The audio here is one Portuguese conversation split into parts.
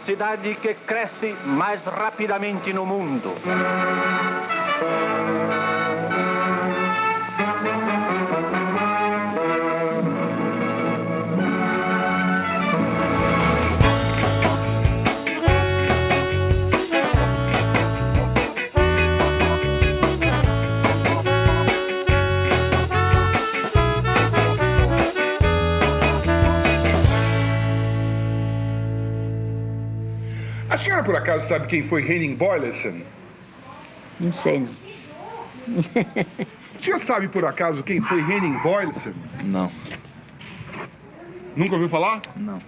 a cidade que cresce mais rapidamente no mundo. A senhora, por acaso, sabe quem foi Henning Boyleson? Não sei, não. O senhor sabe, por acaso, quem foi Henning Boyleson? Não. Nunca ouviu falar? Não.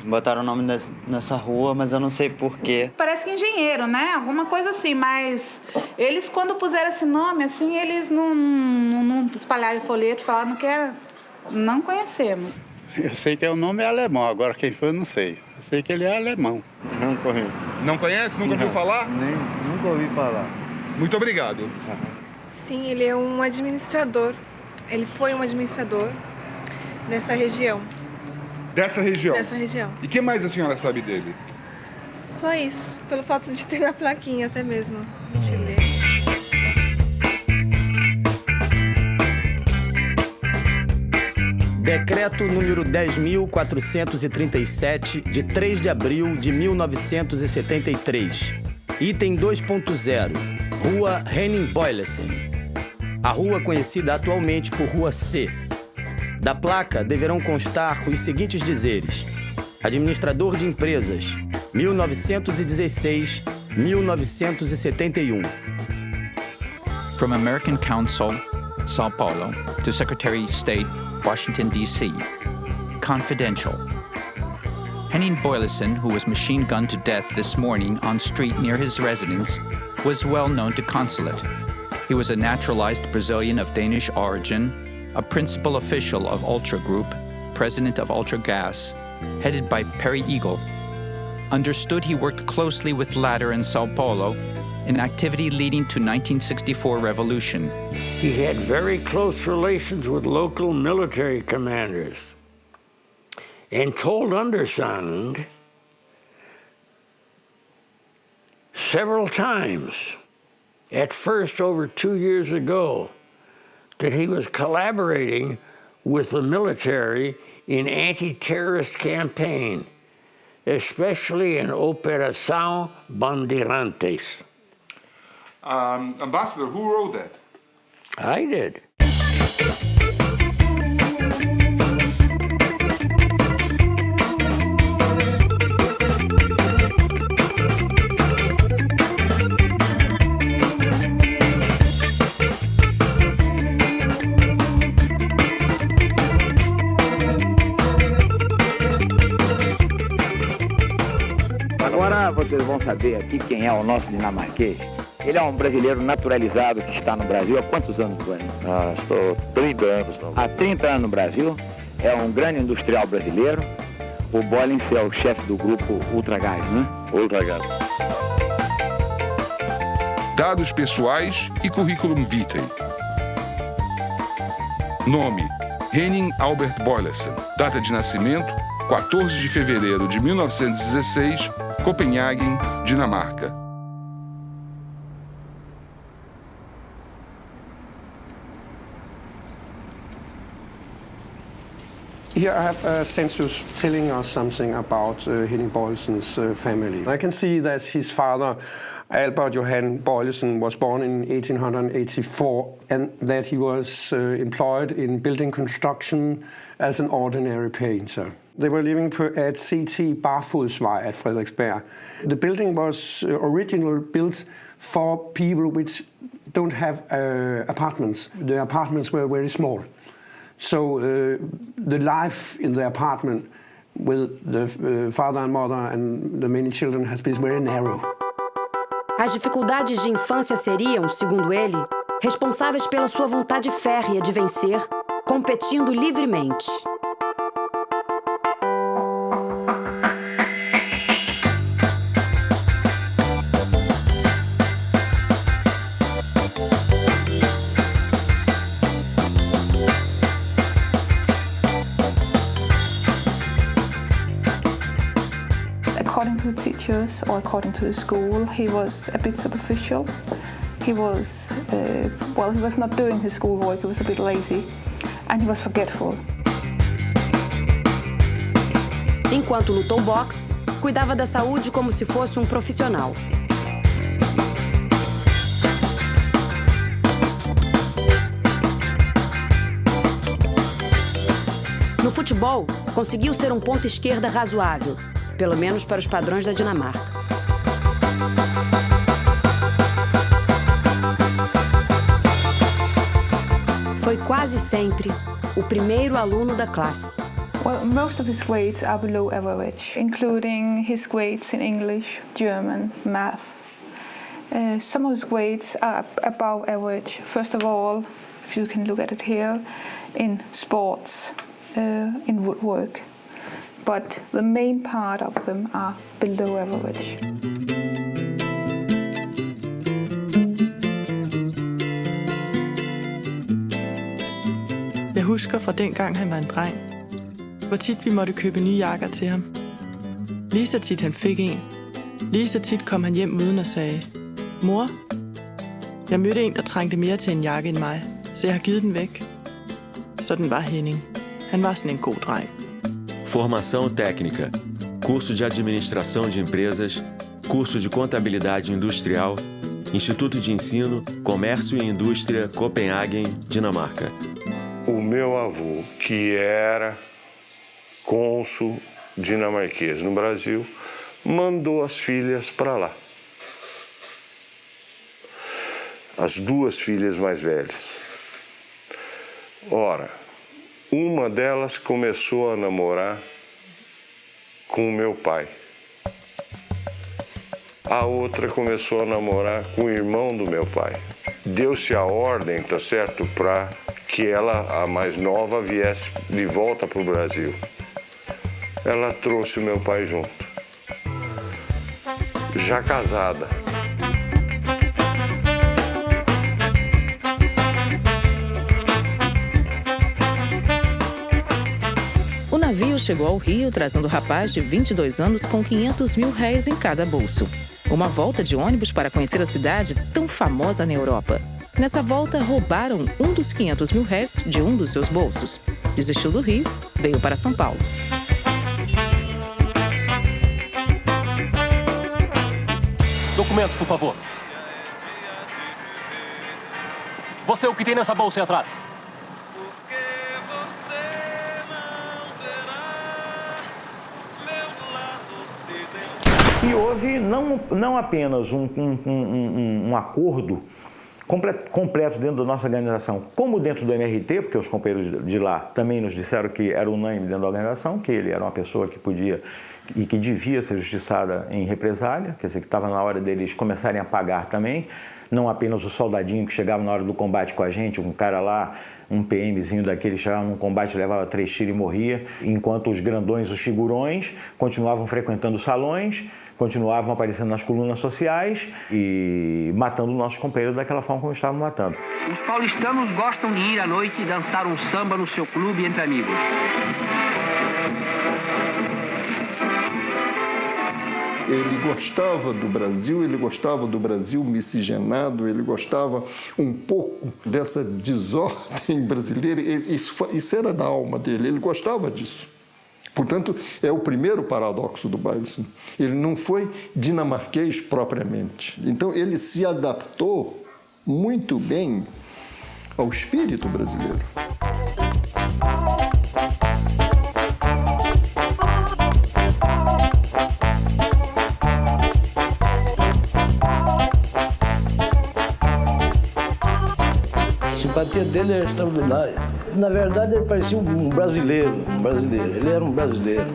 Botaram o nome nessa rua, mas eu não sei porquê. Parece que engenheiro, né? Alguma coisa assim, mas eles, quando puseram esse nome, assim, eles não espalharam folheto, falaram que era... Não conhecemos. Eu sei que o nome é alemão, agora quem foi eu não sei. Eu sei que ele é alemão. Não conheço. Não conhece? Nunca ouviu falar? Nunca ouvi falar. Muito obrigado. Sim, ele é um administrador. Ele foi um administrador dessa região. Dessa região? Dessa região. E o que mais a senhora sabe dele? Só isso, pelo fato de ter na plaquinha até mesmo. A gente lê. Decreto número 10.437, de 3 de abril de 1973. Item 2.0. Rua Henning Boyleson. A rua conhecida atualmente por Rua C. Da placa deverão constar os seguintes dizeres: Administrador de empresas, 1916-1971. From American Council, São Paulo, to Secretary of State, Washington, D.C. Confidential. Henning Boyleson, who was machine gunned to death this morning on street near his residence, was well known to consulate. He was a naturalized Brazilian of Danish origin, a principal official of Ultra Group, president of Ultra Gas, headed by Perry Eagle. Understood he worked closely with latter in São Paulo, an activity leading to 1964 revolution. He had very close relations with local military commanders and told Undersigned several times, at first over 2 years ago, that he was collaborating with the military in anti-terrorist campaign, especially in Operação Bandeirantes. Ambassador, who wrote that? I did. Agora vocês vão saber aqui quem é o nosso dinamarquês. Ele é um brasileiro naturalizado que está no Brasil há quantos anos, Guarani? Estou 30 anos. Não. Há 30 anos no Brasil. É um grande industrial brasileiro. O Bollins é o chefe do grupo Ultragás, né? Ultragás. Dados pessoais e currículum vitae. Nome: Henning Albert Boyleson. Data de nascimento: 14 de fevereiro de 1916, Copenhague, Dinamarca. Here I have a census telling us something about Henning Boyleson's family. I can see that his father, Albert Johan Boylesen, was born in 1884 and that he was employed in building construction as an ordinary painter. They were living at CT Barfodsvej at Frederiksberg. The building was originally built for people which don't have apartments. The apartments were very small. So the life in the apartment with the father and mother and the many children has been very narrow. As dificuldades de infância seriam, segundo ele, responsáveis pela sua vontade férrea de vencer, competindo livremente. According to teachers, or according to the school, he was a bit superficial. He was, he was not doing his schoolwork, he was a bit lazy, and he was forgetful. Enquanto lutou boxe, cuidava da saúde como se fosse um profissional. No futebol, conseguiu ser um ponta esquerda razoável, pelo menos para os padrões da Dinamarca. Foi quase sempre o primeiro aluno da classe. Well, most of his grades are below average, including his grades in English, German, math. Some of his grades are above average. First of all, if you can look at it here, in sports, in woodwork. But the main part of them are below average. Jeg husker fra dengang han var en dreng, hvor tit vi måtte købe nye jakker til ham. Lige så tit han fik en. Lige så tit kom han hjem uden og sagde, mor, jeg mødte en, der trængte mere til en jakke end mig, så jeg har givet den væk. Sådan var Henning. Han var sådan en god dreng. Formação técnica, curso de administração de empresas, curso de contabilidade industrial, Instituto de Ensino, Comércio e Indústria, Copenhagen, Dinamarca. O meu avô, que era cônsul dinamarquês no Brasil, mandou as filhas para lá. As duas filhas mais velhas. Ora, uma delas começou a namorar com o meu pai. A outra começou a namorar com o irmão do meu pai. Deu-se a ordem, tá certo, para que ela, a mais nova, viesse de volta para o Brasil. Ela trouxe o meu pai junto. Já casada. O navio chegou ao Rio trazendo o rapaz de 22 anos com 500 mil réis em cada bolso. Uma volta de ônibus para conhecer a cidade tão famosa na Europa. Nessa volta, roubaram um dos 500 mil réis de um dos seus bolsos. Desistiu do Rio, veio para São Paulo. Documentos, por favor. Você, o que tem nessa bolsa aí atrás? E houve não apenas um acordo completo dentro da nossa organização, como dentro do MRT, porque os companheiros de lá também nos disseram que era unânime dentro da organização, que ele era uma pessoa que podia e que devia ser justiçada em represália, quer dizer, que estava na hora deles começarem a pagar também, não apenas o soldadinho que chegava na hora do combate com a gente, um cara lá, um PMzinho daquele, chegava num combate, levava 3 tiros e morria, enquanto os grandões, os figurões, continuavam frequentando os salões, continuavam aparecendo nas colunas sociais e matando nossos companheiros daquela forma como estavam matando. Os paulistanos gostam de ir à noite e dançar um samba no seu clube entre amigos. Ele gostava do Brasil miscigenado, ele gostava um pouco dessa desordem brasileira, isso era da alma dele, ele gostava disso. Portanto, é o primeiro paradoxo do Boyleson. Ele não foi dinamarquês propriamente. Então, ele se adaptou muito bem ao espírito brasileiro. A simpatia dele era extraordinária. Na verdade, ele parecia um brasileiro. Ele era um brasileiro.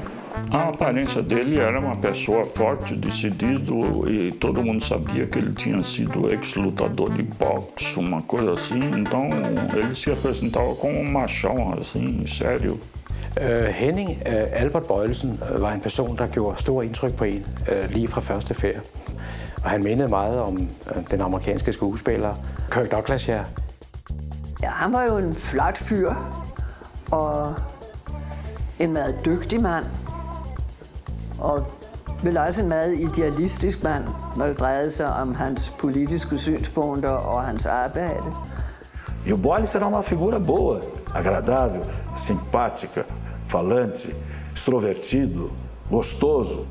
A aparência dele era uma pessoa forte, decidido, e todo mundo sabia que ele tinha sido ex-lutador de boxe, uma coisa assim. Então, ele se apresentava como um machão, assim, sério. Henning Albert Boyleson var en person, der gjorde stor indtryk på en lige fra første færd. Og han mindede meget om den amerikanske skuespiller Kirk Douglas, ja. Ja, han var jo en flot fyr og en meget dygtig mand. Og vel også en meget idealistisk mand, når det drejede sig om hans politiske synspunkter og hans arbejde. E o Boles era uma figura boa, agradável, simpática, falante, extrovertido, gostoso.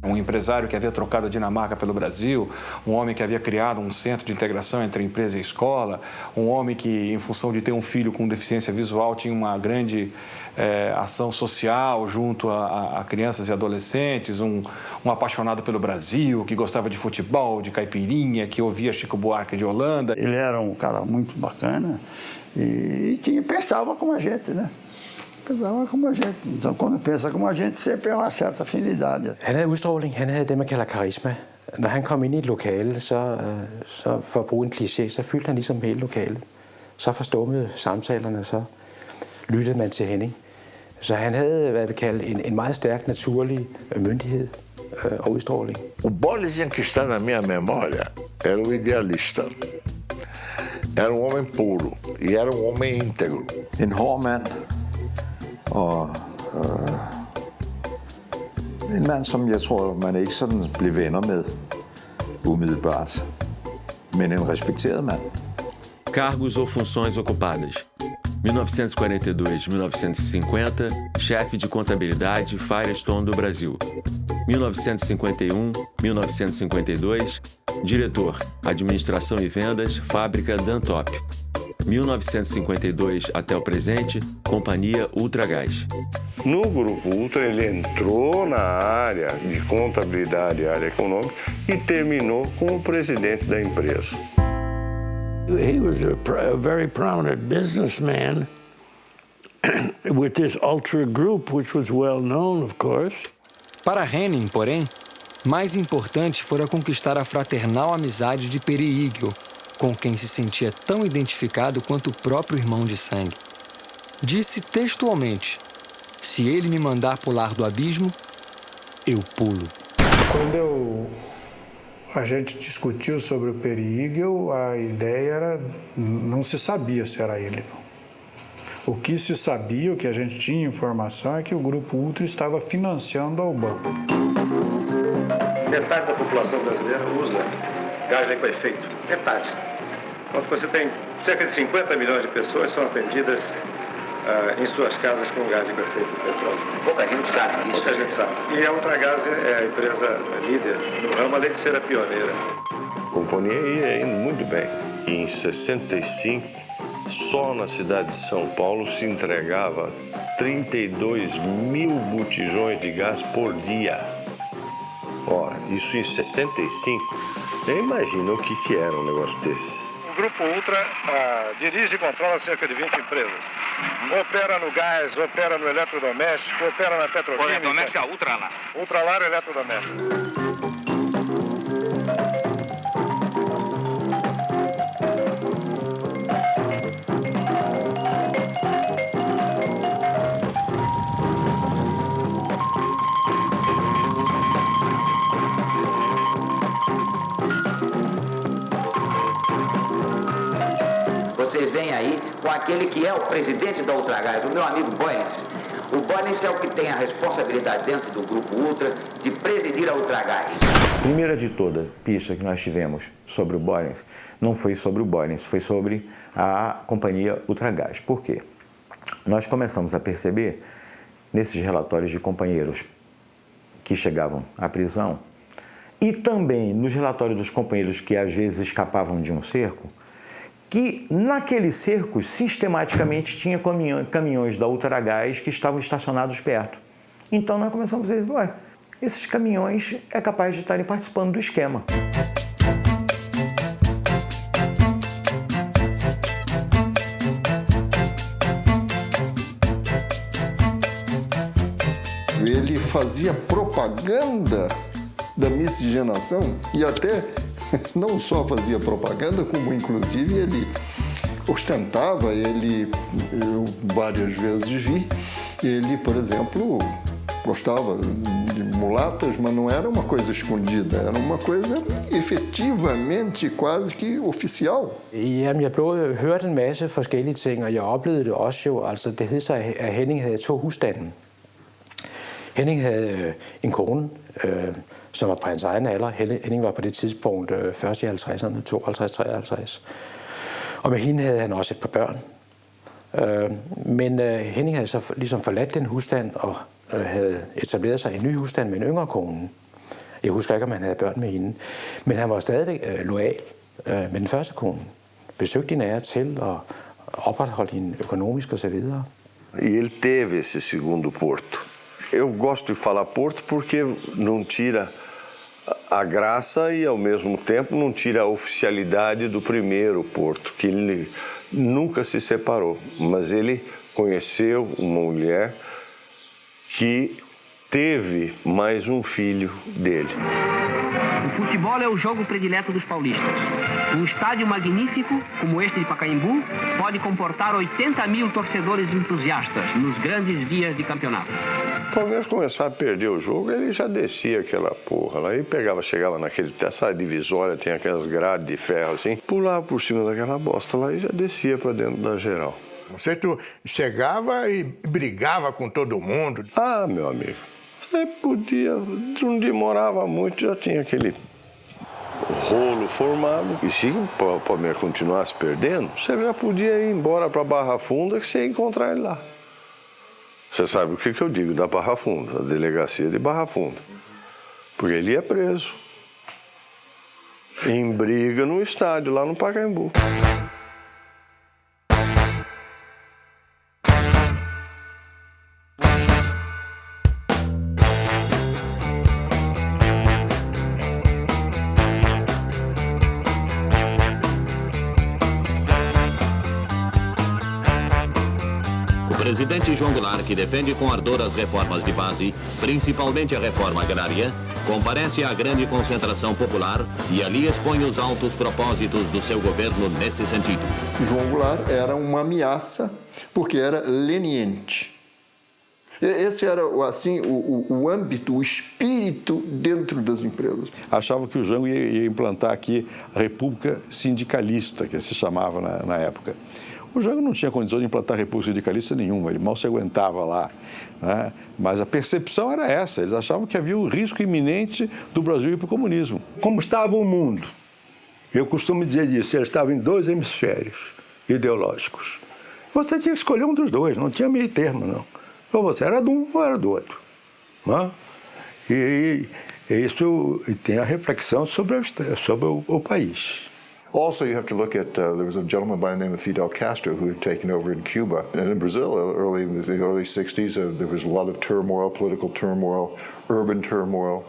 Empresário que havia trocado a Dinamarca pelo Brasil, homem que havia criado centro de integração entre empresa e escola, homem que, em função de ter filho com deficiência visual, tinha uma grande ação social junto a crianças e adolescentes, apaixonado pelo Brasil, que gostava de futebol, de caipirinha, que ouvia Chico Buarque de Holanda. Ele era cara muito bacana e pensava como a gente, né? Pensava como a gente. Então, quando pensa como a gente, sempre har en certa afinidad. Han havde udstråling, han havde det, man kalder karisma. Når han kom ind i et lokale, så for at bruge en kliché, så fyldte han ligesom hele lokalet. Så forstummede samtalerne, så lyttede man til Henning. Så han havde, hvad vi kalder, en meget stærk naturlig myndighed og udstråling. O Boles que está na minha memória era o idealista. Era homem puro e era homem íntegro. En hård mand og en mand, som jeg tror, man ikke sådan blev venner med umiddelbart, men en respekteret mand. Cargos ou funções ocupadas. 1942-1950, chefe de contabilidade Firestone do Brasil. 1951-1952, diretor, administração e vendas, fábrica Dantop. 1952 até o presente, companhia Ultragás. No Grupo Ultra, ele entrou na área de contabilidade e área econômica e terminou como presidente da empresa. He was a very prominent businessman with this Ultra Group, which was well known, of course. Para Henning, porém, mais importante fora conquistar a fraternal amizade de Peri Igel, com quem se sentia tão identificado quanto o próprio irmão de sangue. Disse textualmente: se ele me mandar pular do abismo, eu pulo. Quando a gente discutiu sobre o Peri Igel, a ideia era, não se sabia se era ele, não. O que se sabia, o que a gente tinha informação, é que o Grupo Ultra estava financiando ao banco. Metade da população brasileira usa gás liquefeito. Metade. Enquanto você tem cerca de 50 milhões de pessoas que são atendidas em suas casas com gás liquefeito de petróleo. Pouca gente sabe disso. Pouca gente sabe. E a Ultragaz é a empresa líder no ramo, além de ser a pioneira. A companhia ia indo muito bem. E em 65, só na cidade de São Paulo se entregava 32 mil botijões de gás por dia. Ora, isso em 65. Nem imagina o que era um negócio desse. O Grupo Ultra dirige e controla cerca de 20 empresas. Opera no gás, opera no eletrodoméstico, opera na petroquímica. Eletrodoméstico é Ultralar. Ultralar eletrodoméstico. Vocês vêm aí com aquele que é o presidente da Ultragaz, o meu amigo Boles. O Boles é o que tem a responsabilidade dentro do Grupo Ultra de presidir a Ultragaz. A primeira de toda pista que nós tivemos sobre o Boles não foi sobre o Boles, foi sobre a companhia Ultragaz. Por quê? Nós começamos a perceber, nesses relatórios de companheiros que chegavam à prisão, e também nos relatórios dos companheiros que às vezes escapavam de um cerco, que naqueles cercos sistematicamente tinha caminhões da Ultragaz que estavam estacionados perto. Então nós começamos a dizer, ué, esses caminhões é capaz de estarem participando do esquema. Ele fazia propaganda da miscigenação e até não só fazia propaganda, como inclusive ele ostentava, eu várias vezes vi, ele, por exemplo, gostava de mulatas, mas não era uma coisa escondida, era uma coisa efetivamente quase que oficial. Jamen, jeg hørte en masse forskellige ting, og jeg oplevede det også jo, altså det hed sig, at Henning havde 2 husstande. Henning havde en kone, som var på hans egen alder. Henning var på det tidspunkt først i 50'erne, 52-53. Og med hende havde han også et par børn. Men Henning havde så ligesom forladt den husstand og havde etableret sig i en ny husstand med en yngre kone. Jeg husker ikke, om han havde børn med hende. Men han var stadigvæk loyal med den første kone. Besøgte hende af til og opretholdt hende økonomisk og så videre. Ele teve esse segundo Porto. Eu gosto de falar Porto porque não tira a graça e, ao mesmo tempo, não tira a oficialidade do primeiro Porto, que ele nunca se separou. Mas ele conheceu uma mulher que teve mais um filho dele. O futebol é o jogo predileto dos paulistas. Um estádio magnífico, como este de Pacaembu, pode comportar 80.000 torcedores entusiastas nos grandes dias de campeonato. O Palmeiras começar a perder o jogo, ele já descia aquela porra lá. Aí chegava essa divisória, tem aquelas grades de ferro assim, pulava por cima daquela bosta lá e já descia para dentro da geral. Você chegava e brigava com todo mundo? Ah, meu amigo, você podia, não demorava muito, já tinha aquele rolo formado. E se o Palmeiras continuasse perdendo, você já podia ir embora para Barra Funda que você ia encontrar ele lá. Você sabe o que eu digo da Barra Funda, a delegacia de Barra Funda. Porque ele ia preso. Em briga no estádio, lá no Pacaembu. O presidente João Goulart, que defende com ardor as reformas de base, principalmente a reforma agrária, comparece à grande concentração popular e ali expõe os altos propósitos do seu governo nesse sentido. João Goulart era uma ameaça porque era leniente. Esse era assim o âmbito, o espírito dentro das empresas. Achava que o Jango ia implantar aqui a República Sindicalista, que se chamava na época. O Jango não tinha condição de implantar a República Sindicalista nenhuma, ele mal se aguentava lá, né? Mas a percepção era essa, eles achavam que havia um risco iminente do Brasil ir para o comunismo. Como estava o mundo, eu costumo dizer disso, ele estava em dois hemisférios ideológicos. Você tinha que escolher um dos dois, não tinha meio termo, não. Ou você era de um ou era do outro. Né? E isso tem a reflexão sobre o país. Also, you have to look at, there was a gentleman by the name of Fidel Castro who had taken over in Cuba. And in Brazil, early in the early 60s, there was a lot of turmoil, political turmoil, urban turmoil.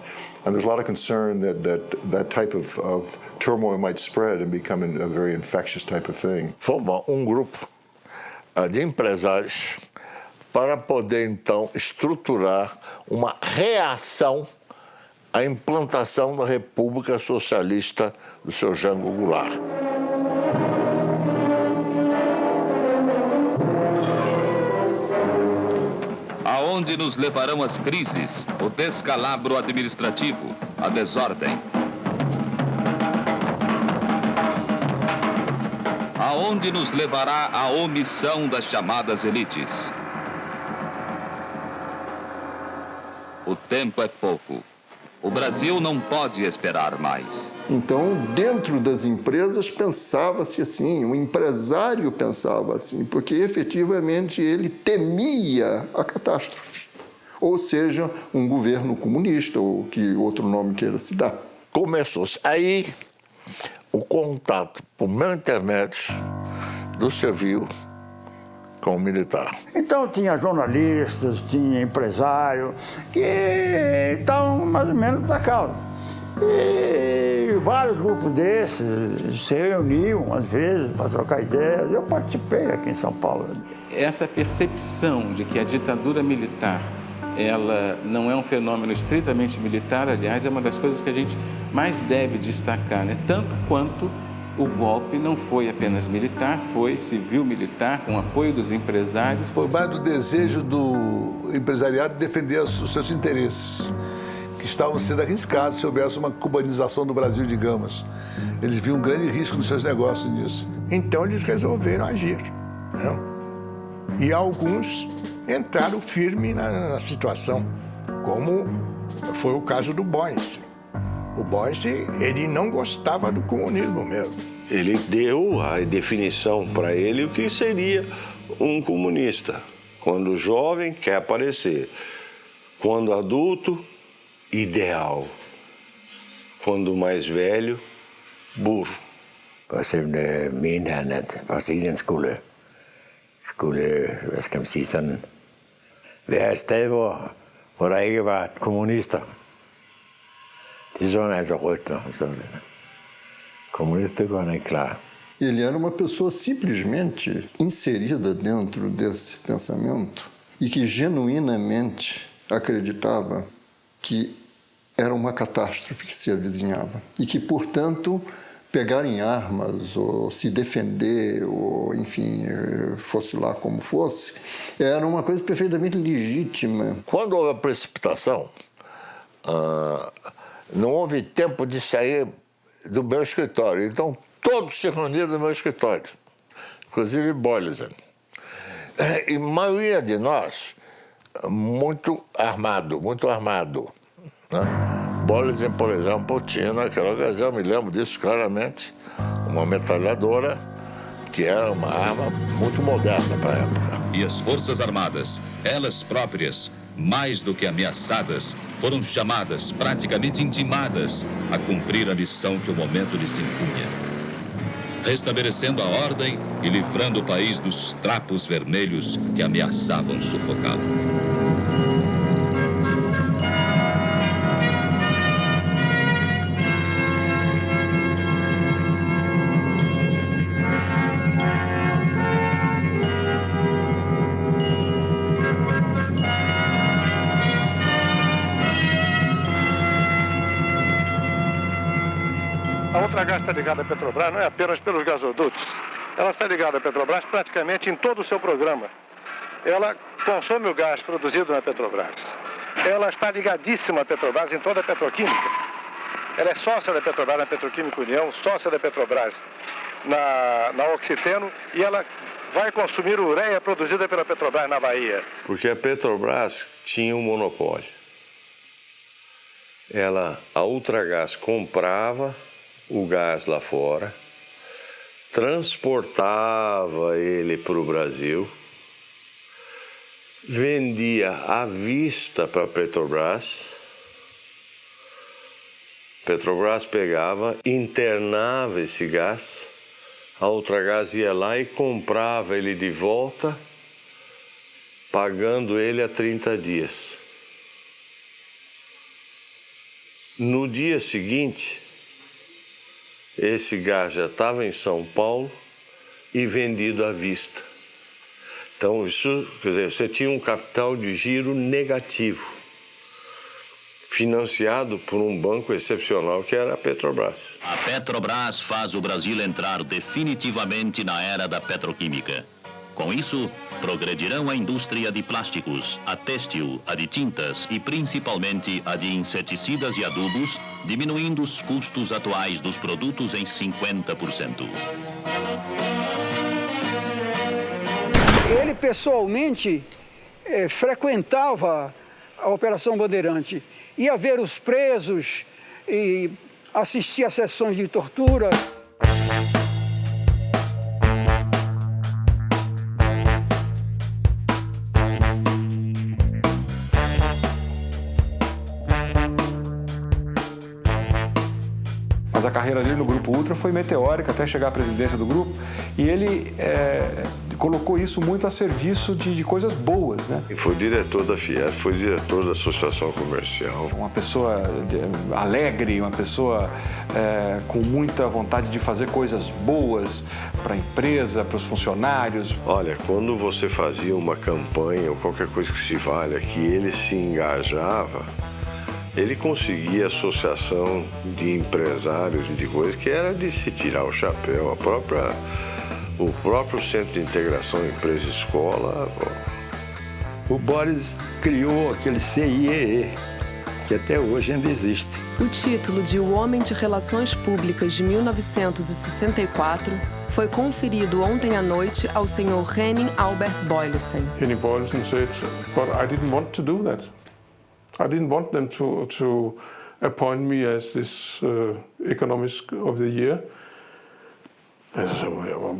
And there's a lot of concern that type of turmoil might spread and become a very infectious type of thing. Formou grupo de empresários para poder, então, estruturar uma reação à implantação da República Socialista do seu Jango Goulart. Aonde nos levarão as crises, o descalabro administrativo, a desordem? Aonde nos levará a omissão das chamadas elites? O tempo é pouco. O Brasil não pode esperar mais. Então, dentro das empresas, pensava-se assim, o empresário pensava assim, porque efetivamente ele temia a catástrofe. Ou seja, um governo comunista, ou que outro nome queira se dar. Começou-se aí o contato, por meu intermédio, do civil com o militar. Então tinha jornalistas, tinha empresário que estavam mais ou menos da causa. E vários grupos desses se reuniam às vezes para trocar ideias. Eu participei aqui em São Paulo. Essa percepção de que a ditadura militar ela não é um fenômeno estritamente militar, aliás, é uma das coisas que a gente mais deve destacar, né? Tanto quanto o golpe não foi apenas militar, foi civil-militar, com apoio dos empresários. Foi mais do desejo do empresariado de defender os seus interesses, que estavam sendo arriscados se houvesse uma cubanização do Brasil, digamos. Eles viam um grande risco nos seus negócios nisso. Então eles resolveram agir. Né? E alguns entraram firme na situação, como foi o caso do Boyce. O Boyce, ele não gostava do comunismo mesmo. Ele deu a definição para ele o que seria um comunista. Quando jovem, quer aparecer. Quando adulto, ideal. Quando mais velho, burro. Og så mente han, at Brasilien skulle, hvad skal man sige, sådan, være et sted, hvor der ikke var kommunister. Det så han altså rødt, når han stod der. Kommunista, det var han ikke klar. Ele era uma pessoa simplesmente inserida dentro desse pensamento e que genuinamente acreditava que era uma catástrofe que se avizinhava e que, portanto, pegar em armas ou se defender ou, enfim, fosse lá como fosse, era uma coisa perfeitamente legítima. Quando houve a precipitação, não houve tempo de sair do meu escritório. Então, todos se reuniram no meu escritório, inclusive Boyleson. E a maioria de nós, muito armado, né? Boyleson, por exemplo, tinha naquela ocasião, me lembro disso claramente, uma metralhadora que era uma arma muito moderna para a época. E as Forças Armadas, elas próprias, mais do que ameaçadas, foram chamadas, praticamente intimadas, a cumprir a missão que o momento lhes impunha. Restabelecendo a ordem e livrando o país dos trapos vermelhos que ameaçavam sufocá-lo. A Ultragaz está ligada à Petrobras não é apenas pelos gasodutos. Ela está ligada à Petrobras praticamente em todo o seu programa. Ela consome o gás produzido na Petrobras. Ela está ligadíssima à Petrobras em toda a petroquímica. Ela é sócia da Petrobras na Petroquímica União, sócia da Petrobras na Oxiteno e ela vai consumir ureia produzida pela Petrobras na Bahia. Porque a Petrobras tinha um monopólio. A Ultragaz comprava o gás lá fora, transportava ele para o Brasil, vendia à vista para a Petrobras. Petrobras pegava, internava esse gás, a Ultragaz ia lá e comprava ele de volta, pagando ele a 30 dias. No dia seguinte, esse gás já estava em São Paulo e vendido à vista. Então, isso, quer dizer, você tinha um capital de giro negativo, financiado por um banco excepcional que era a Petrobras. A Petrobras faz o Brasil entrar definitivamente na era da petroquímica. Com isso, progredirão a indústria de plásticos, a têxtil, a de tintas e principalmente a de inseticidas e adubos, diminuindo os custos atuais dos produtos em 50%. Ele pessoalmente frequentava a Operação Bandeirante, ia ver os presos e assistia a sessões de tortura. Mas a carreira dele no Grupo Ultra foi meteórica até chegar à presidência do grupo e ele colocou isso muito a serviço de coisas boas, né? E foi diretor da Fiesp, foi diretor da Associação Comercial. Uma pessoa alegre, uma pessoa com muita vontade de fazer coisas boas para a empresa, para os funcionários. Olha, quando você fazia uma campanha ou qualquer coisa que se valha, que ele se engajava, ele conseguia associação de empresários e de coisas que era de se tirar o chapéu. O próprio Centro de Integração Empresa-Escola. O Boris criou aquele CIEE, que até hoje ainda existe. O título de O Homem de Relações Públicas de 1964 foi conferido ontem à noite ao senhor Henning Albert Boyleson. Henning Boyleson said, but I didn't want to do that. I didn't want them to appoint me as this economist of the year. And I said,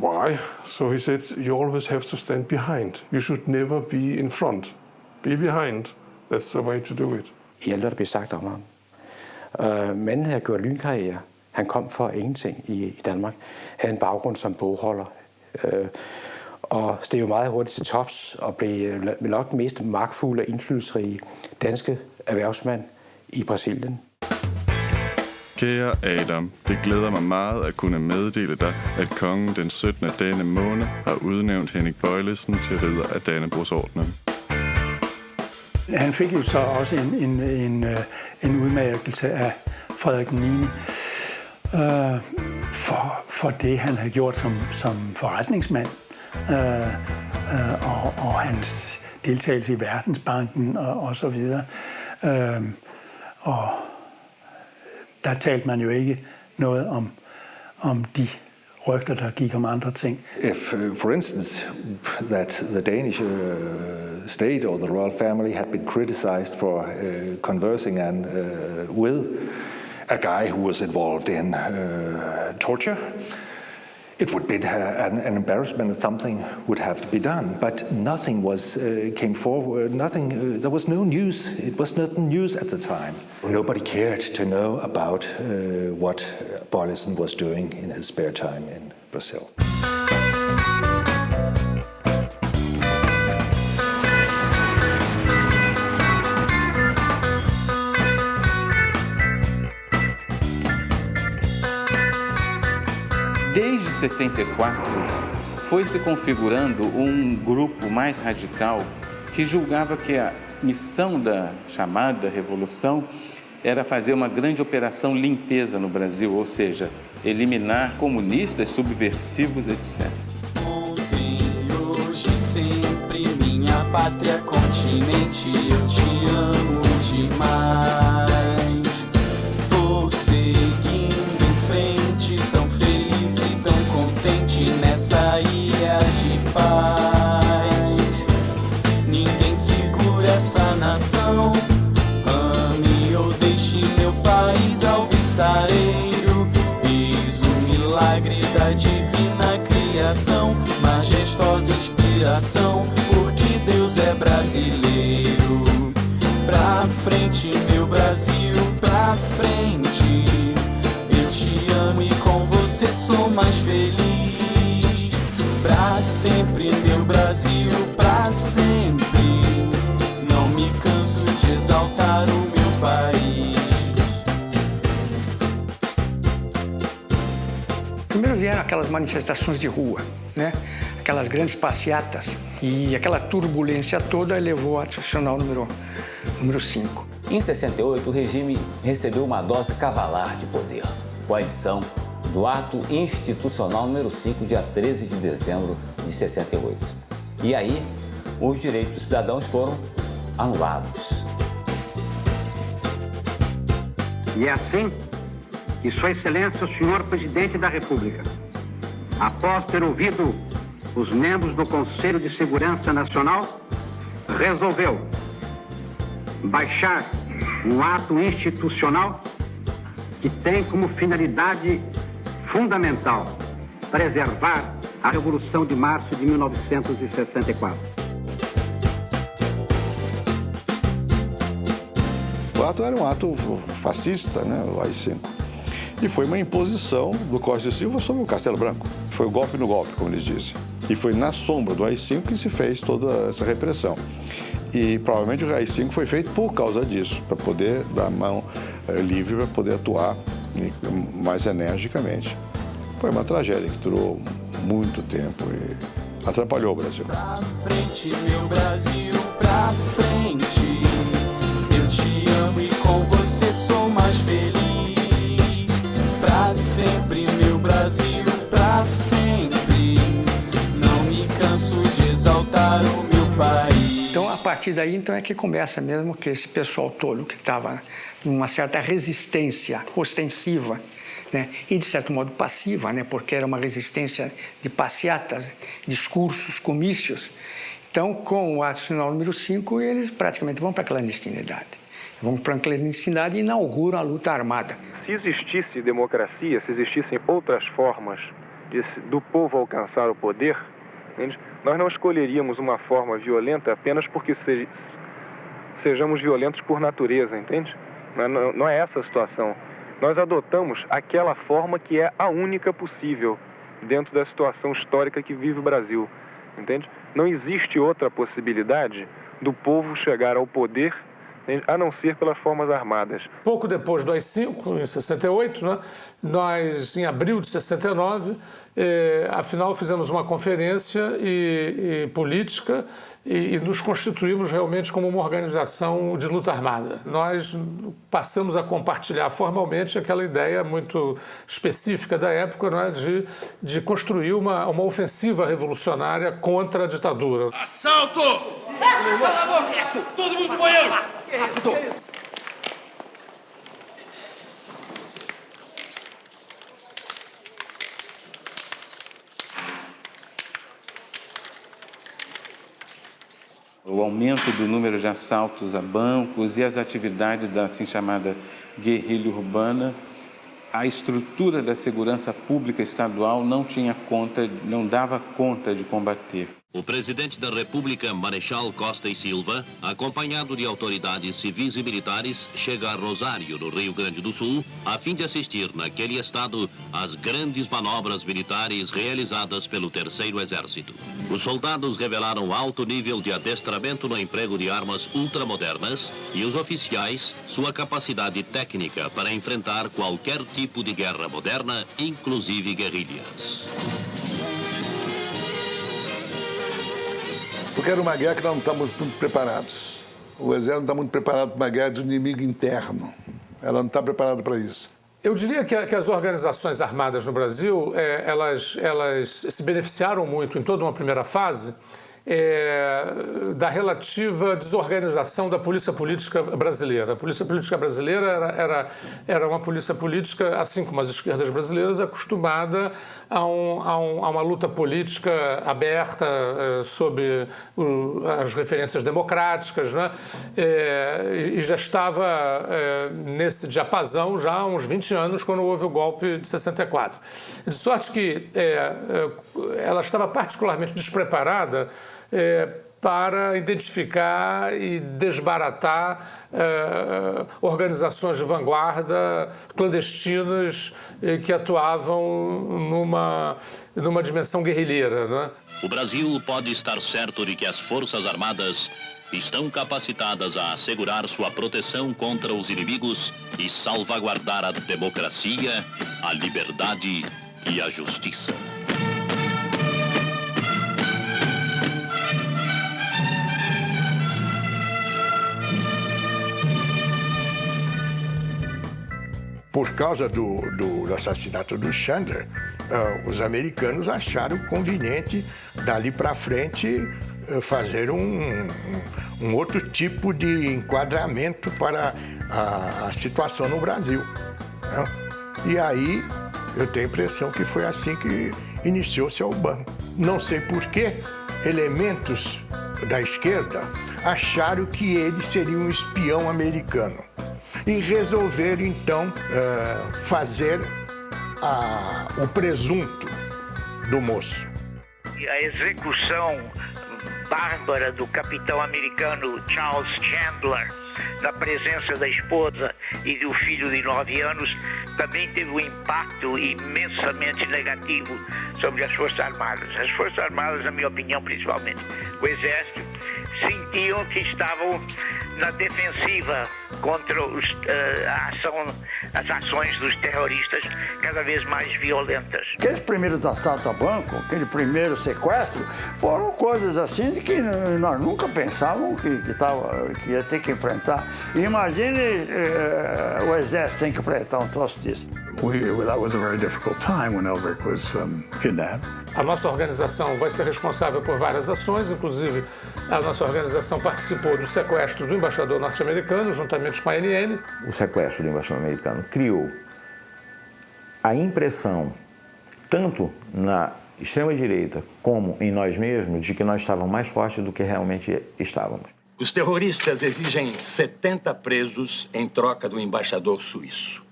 why? So he said, you always have to stand behind. You should never be in front. Be behind. That's the way to do it. I alt, hvad der blev sagt om ham. Manden havde gjort lynkarriere. Han kom for ingenting i Danmark. Havde en baggrund som bogholder. Og steg jo meget hurtigt til tops og blev nok den mest magtfulde og indflydelsesrige danske erhvervsmand i Brasilien. Kære Adam, det glæder mig meget at kunne meddele dig, at kongen den 17. denne måned har udnævnt Henning Bøjlesen til ridder af Dannebrogsordenen. Han fik jo så også en udmærkelse af Frederik 9. For det, han havde gjort som forretningsmand, og hans deltagelse i Verdensbanken og så videre. Og der talte man jo ikke noget om de rygter, der gik om andre ting. If, for instance, that the Danish state or the royal family had been criticized for conversing with a guy who was involved in torture, it would be an embarrassment that something would have to be done. But nothing came forward. There was no news. It was not news at the time. Nobody cared to know about what Bøjlesen was doing in his spare time in Brazil. Desde 64, foi se configurando grupo mais radical que julgava que a missão da chamada revolução era fazer uma grande operação limpeza no Brasil, ou seja, eliminar comunistas, subversivos, etc. Ontem, hoje, sempre, minha pátria, continente, eu te amo demais. Vou seguindo em frente, tão feliz e tão contente nessa ilha de paz. Ninguém segura essa nação. Ame ou deixe meu país alvissareiro. Eis o milagre da divina criação, majestosa inspiração, porque Deus é brasileiro. Pra frente, meu Brasil, pra frente. Eu te amo e com você sou mais feliz. Pra sempre, meu Brasil, pra sempre. Não me canso de exaltar o meu país. Primeiro vieram aquelas manifestações de rua, né? Aquelas grandes passeatas, e aquela turbulência toda levou ao tradicional número 5. Em 68, o regime recebeu uma dose cavalar de poder, com a edição do Ato Institucional número 5, dia 13 de dezembro de 68. E aí, os direitos dos cidadãos foram anulados. E é assim que Sua Excelência, o senhor Presidente da República, após ter ouvido os membros do Conselho de Segurança Nacional, resolveu baixar um ato institucional que tem como finalidade fundamental preservar a Revolução de Março de 1964. O ato era um ato fascista, né, o AI-5. E foi uma imposição do Costa e Silva sobre o Castelo Branco. Foi o golpe no golpe, como eles dizem. E foi na sombra do AI-5 que se fez toda essa repressão. E provavelmente o AI-5 foi feito por causa disso, para poder dar mão livre, para poder atuar mais energicamente. Foi uma tragédia que durou muito tempo e atrapalhou o Brasil. Pra frente, meu Brasil, pra frente. Eu te amo e com você sou mais feliz. Pra sempre, meu Brasil, pra sempre. Não me canso de exaltar o meu país. Então, a partir daí, então, é que começa mesmo que esse pessoal todo que estava numa certa resistência ostensiva, né, e, de certo modo, passiva, né, porque era uma resistência de passeatas, discursos, comícios. Então, com o ato final número 5, eles praticamente vão para a clandestinidade. vão para a clandestinidade e inauguram a luta armada. Se existisse democracia, se existissem outras formas do povo alcançar o poder, entende? Nós não escolheríamos uma forma violenta apenas porque sejamos violentos por natureza, entende? Não é essa a situação. Nós adotamos aquela forma que é a única possível dentro da situação histórica que vive o Brasil, entende? Não existe outra possibilidade do povo chegar ao poder a não ser pelas formas armadas. Pouco depois do AI-5, em 68, né, nós, em abril de 69, afinal fizemos uma conferência política e nos constituímos realmente como uma organização de luta armada. Nós passamos a compartilhar formalmente aquela ideia muito específica da época, né, de construir uma ofensiva revolucionária contra a ditadura. Assalto! Cala a boca! Todo mundo no banheiro! O aumento do número de assaltos a bancos e as atividades da assim chamada guerrilha urbana, a estrutura da segurança pública estadual não dava conta de combater. O presidente da República, Marechal Costa e Silva, acompanhado de autoridades civis e militares, chega a Rosário, no Rio Grande do Sul, a fim de assistir naquele estado às grandes manobras militares realizadas pelo Terceiro Exército. Os soldados revelaram alto nível de adestramento no emprego de armas ultramodernas e os oficiais sua capacidade técnica para enfrentar qualquer tipo de guerra moderna, inclusive guerrilhas. Porque era uma guerra que nós não estávamos muito preparados. O Exército não está muito preparado para uma guerra de inimigo interno. Ela não está preparada para isso. Eu diria que as organizações armadas no Brasil, elas se beneficiaram muito em toda uma primeira fase da relativa desorganização da polícia política brasileira. A polícia política brasileira era uma polícia política, assim como as esquerdas brasileiras, acostumada a uma luta política aberta sob as referências democráticas, né? E já estava nesse diapasão já há uns 20 anos, quando houve o golpe de 64. De sorte que ela estava particularmente despreparada para identificar e desbaratar organizações de vanguarda clandestinas que atuavam numa dimensão guerrilheira, né? O Brasil pode estar certo de que as Forças Armadas estão capacitadas a assegurar sua proteção contra os inimigos e salvaguardar a democracia, a liberdade e a justiça. Por causa do assassinato do Chandler, os americanos acharam conveniente, dali para frente, fazer um outro tipo de enquadramento para a situação no Brasil, né? E aí, eu tenho a impressão que foi assim que iniciou-se a UBAN. Não sei por que elementos da esquerda acharam que ele seria um espião americano e resolveram, então, fazer o presunto do moço. A execução bárbara do capitão americano Charles Chandler, na presença da esposa e do filho de 9 anos, também teve um impacto imensamente negativo sobre as Forças Armadas. As Forças Armadas, na minha opinião, principalmente o Exército, sentiam que estavam na defensiva contra as ações dos terroristas cada vez mais violentas. Aqueles primeiros assaltos a banco, aquele primeiro sequestro, foram coisas assim de que nós nunca pensávamos que ia ter que enfrentar. Imagine o Exército tem que enfrentar um troço disso. That was a very difficult time when Elbrick was kidnapped. A nossa organização vai ser responsável por várias ações, inclusive a nossa organização participou do sequestro do embaixador norte-americano, juntamente com a ANN. O sequestro do embaixador americano criou a impressão, tanto na extrema-direita como em nós mesmos, de que nós estávamos mais fortes do que realmente estávamos. Os terroristas exigem 70 presos em troca do embaixador suíço.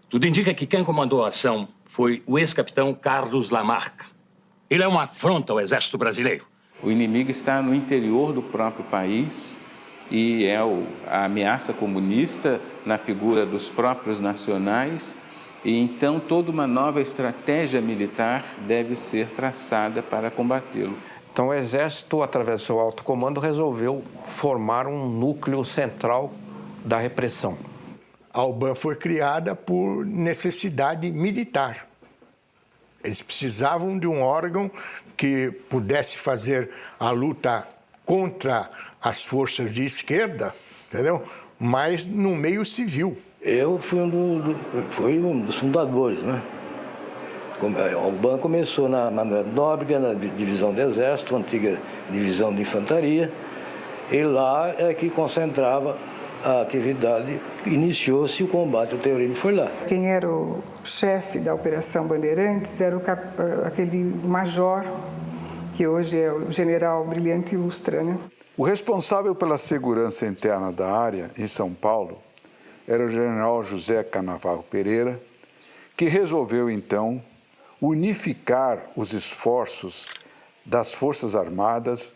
Tudo indica que quem comandou a ação foi o ex-capitão Carlos Lamarca. Ele é uma afronta ao exército brasileiro. O inimigo está no interior do próprio país e é a ameaça comunista na figura dos próprios nacionais. E então toda uma nova estratégia militar deve ser traçada para combatê-lo. Então o Exército, através do seu alto comando, resolveu formar um núcleo central da repressão. A UBAN foi criada por necessidade militar. Eles precisavam de um órgão que pudesse fazer a luta contra as forças de esquerda, entendeu? Mas no meio civil. Eu fui um dos fundadores, né? A UBAN começou na Manuel Nóbrega, na divisão do Exército, antiga divisão de infantaria, e lá é que concentrava a atividade. Iniciou-se o combate ao terrorismo, foi lá. Quem era o chefe da Operação Bandeirantes era aquele major, que hoje é o general Brilhante Ustra, né? O responsável pela segurança interna da área, em São Paulo, era o general José Canavarro Pereira, que resolveu, então, unificar os esforços das Forças Armadas,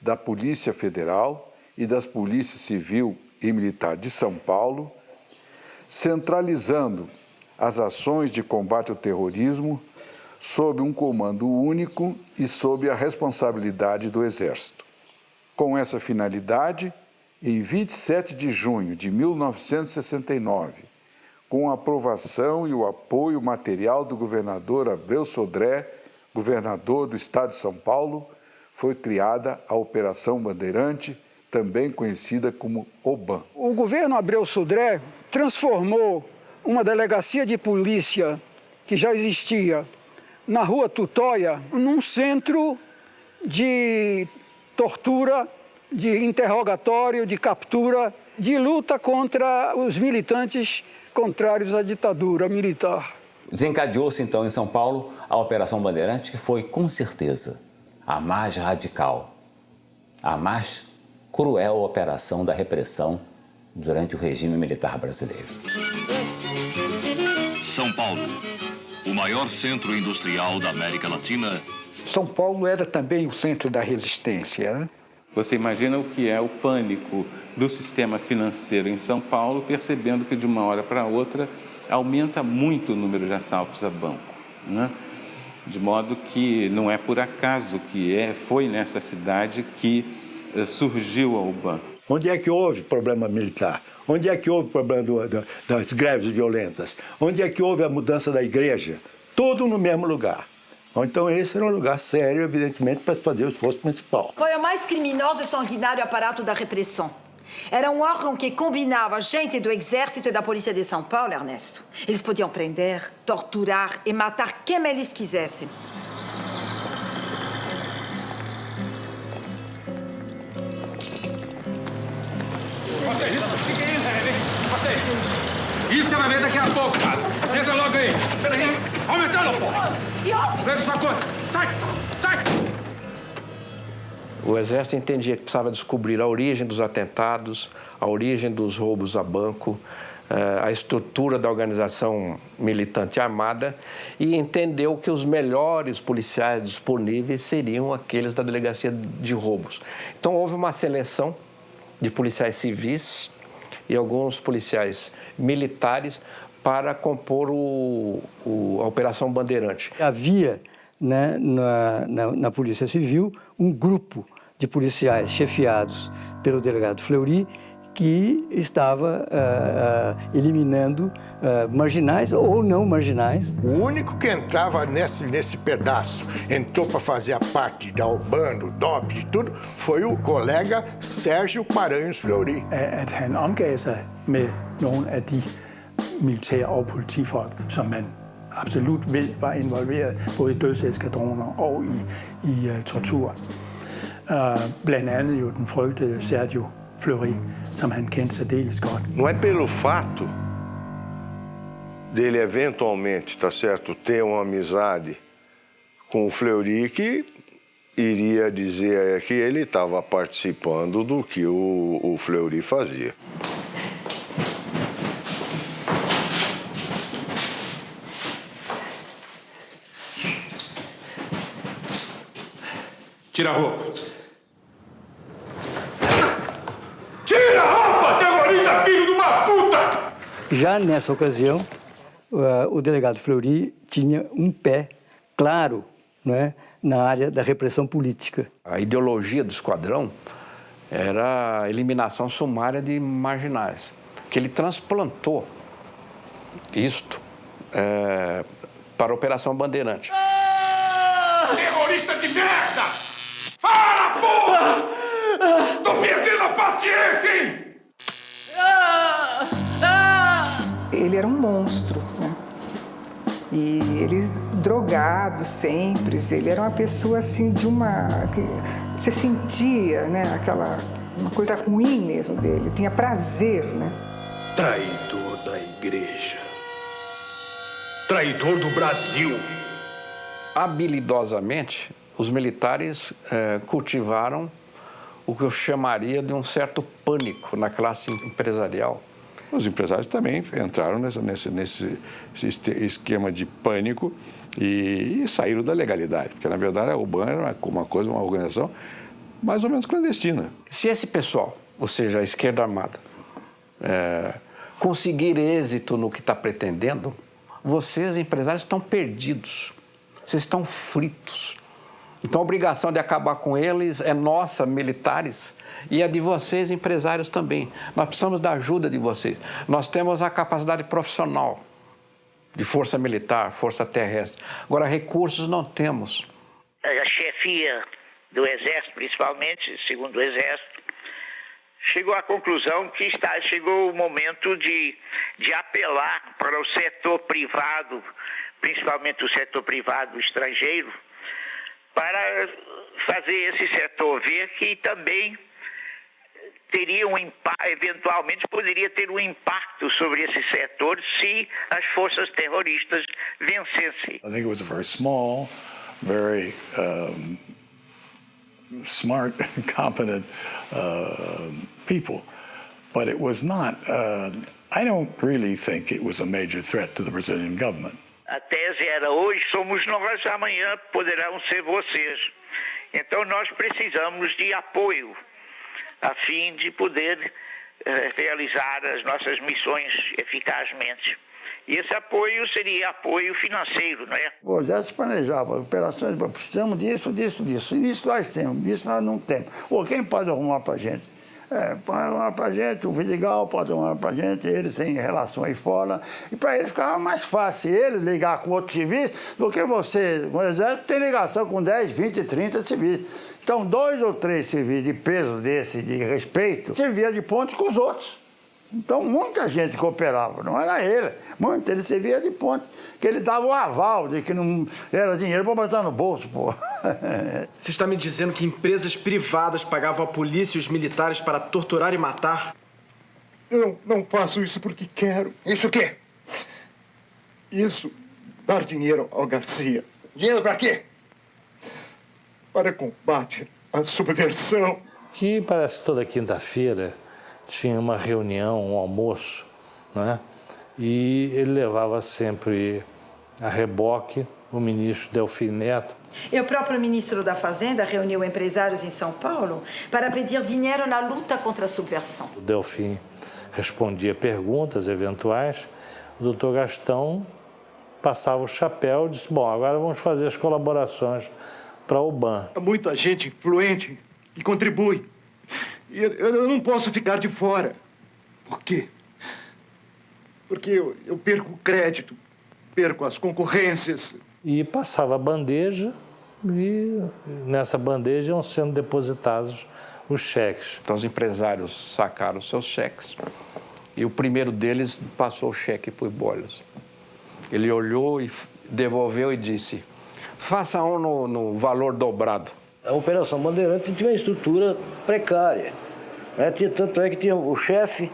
da Polícia Federal e das Polícias Civil e Militar de São Paulo, centralizando as ações de combate ao terrorismo sob um comando único e sob a responsabilidade do Exército. Com essa finalidade, em 27 de junho de 1969, com a aprovação e o apoio material do governador Abreu Sodré, governador do estado de São Paulo, foi criada a Operação Bandeirante, também conhecida como OBAN. O governo Abreu Sodré transformou uma delegacia de polícia que já existia na Rua Tutóia num centro de tortura, de interrogatório, de captura, de luta contra os militantes contrários à ditadura militar. Desencadeou-se então em São Paulo a Operação Bandeirante, que foi, com certeza, a mais radical, a mais cruel operação da repressão durante o regime militar brasileiro. São Paulo, o maior centro industrial da América Latina. São Paulo era também o centro da resistência, né? Você imagina o que é o pânico do sistema financeiro em São Paulo, percebendo que de uma hora para outra aumenta muito o número de assaltos a banco, né? De modo que não é por acaso que foi nessa cidade que surgiu a UBAN. Onde é que houve problema militar? Onde é que houve problema das greves violentas? Onde é que houve a mudança da igreja? Tudo no mesmo lugar. Então esse era um lugar sério, evidentemente, para fazer o esforço principal. Foi o mais criminoso e sanguinário aparato da repressão. Era um órgão que combinava gente do Exército e da Polícia de São Paulo, Ernesto. Eles podiam prender, torturar e matar quem eles quisessem. Isso você vai ver daqui a pouco, cara. Entra logo aí. Peraí. Aumentando, porra. Pega sua coisa. Sai. Sai. O Exército entendia que precisava descobrir a origem dos atentados, a origem dos roubos a banco, a estrutura da organização militante armada e entendeu que os melhores policiais disponíveis seriam aqueles da Delegacia de Roubos. Então houve uma seleção de policiais civis e alguns policiais militares para compor a Operação Bandeirante. Havia, né, na Polícia Civil um grupo de policiais chefiados pelo delegado Fleury que estava eliminando marginais ou não marginais. O único que entrava nesse pedaço, entrou para fazer a parte da UBAN, do DOP, de tudo, foi o colega Sérgio Paranhos Fleury. At han omgav sig med nogle af de militære og politifolk, som man absolut ved var involveret både i dødseskadroner og i tortur. Blandt andet jo den frygtede Sergio Fleury, som han kendte særdeles godt. Não é pelo fato dele eventualmente, tá certo, ter uma amizade com o Fleury que iria dizer que ele estava participando do que o Fleury fazia. Tira a roupa. Tira a roupa, terrorista, filho de uma puta! Já nessa ocasião, o delegado Fleury tinha um pé claro, né, na área da repressão política. A ideologia do esquadrão era a eliminação sumária de marginais, que ele transplantou isto para a Operação Bandeirante. Terrorista de merda! Para, porra! Tô perdendo a paciência, hein? Ele era um monstro, né? E ele drogado sempre, ele era uma pessoa assim de uma... Você sentia, né, uma coisa ruim mesmo dele, tinha prazer, né? Traidor da igreja. Traidor do Brasil. Habilidosamente, os militares cultivaram o que eu chamaria de um certo pânico na classe empresarial. Os empresários também entraram nesse esquema de pânico e saíram da legalidade, porque, na verdade, a UBAN era uma organização mais ou menos clandestina. Se esse pessoal, ou seja, a esquerda armada, conseguir êxito no que está pretendendo, vocês, empresários, estão perdidos. Vocês estão fritos. Então, a obrigação de acabar com eles é nossa, militares, e a de vocês, empresários, também. Nós precisamos da ajuda de vocês. Nós temos a capacidade profissional de força militar, força terrestre. Agora, recursos não temos. A chefia do Exército, principalmente, segundo o Exército, chegou à conclusão que chegou o momento de apelar para o setor privado, principalmente o setor privado estrangeiro, para fazer esse setor ver que também teria eventualmente poderia ter um impacto sobre esse setor se as forças terroristas vencessem. I think it was a very small, very smart, competent people, but it was not. I don't really think it was a major threat to the Brazilian government. A tese era: hoje somos nós, amanhã poderão ser vocês. Então nós precisamos de apoio a fim de poder realizar as nossas missões eficazmente. E esse apoio seria apoio financeiro, não é? O Exército planejava operações, precisamos disso, disso, disso. E isso nós temos, isso nós não temos. Ou quem pode arrumar para a gente? Pode arrumar para a gente, o Vidigal pode arrumar para a gente, eles têm relação aí fora. E para eles ficava mais fácil eles ligar com outros civis do que você. O Exército tem ligação com 10, 20, 30 civis. Então, 2 ou 3 civis de peso desse, de respeito, servia de ponte com os outros. Então, muita gente cooperava, não era ele. Ele servia de ponte, que ele dava o aval de que não era dinheiro para botar no bolso, pô. Você está me dizendo que empresas privadas pagavam a polícia e os militares para torturar e matar? Eu não faço isso porque quero. Isso o quê? Isso, dar dinheiro ao Garcia. Dinheiro para quê? Para combate à subversão. Que parece que toda quinta-feira tinha uma reunião, um almoço, né? E ele levava sempre a reboque o ministro Delfim Neto. E o próprio ministro da Fazenda reuniu empresários em São Paulo para pedir dinheiro na luta contra a subversão. O Delfim respondia perguntas eventuais, o doutor Gastão passava o chapéu e disse: bom, agora vamos fazer as colaborações para o UBAN. Há muita gente influente que contribui. E eu não posso ficar de fora. Por quê? Porque eu perco o crédito, perco as concorrências. E passava a bandeja e nessa bandeja iam sendo depositados os cheques. Então os empresários sacaram seus cheques e o primeiro deles passou o cheque para o Bolos. Ele olhou e devolveu e disse: faça um no valor dobrado. A Operação Bandeirante tinha uma estrutura precária. Tanto é que tinha o chefe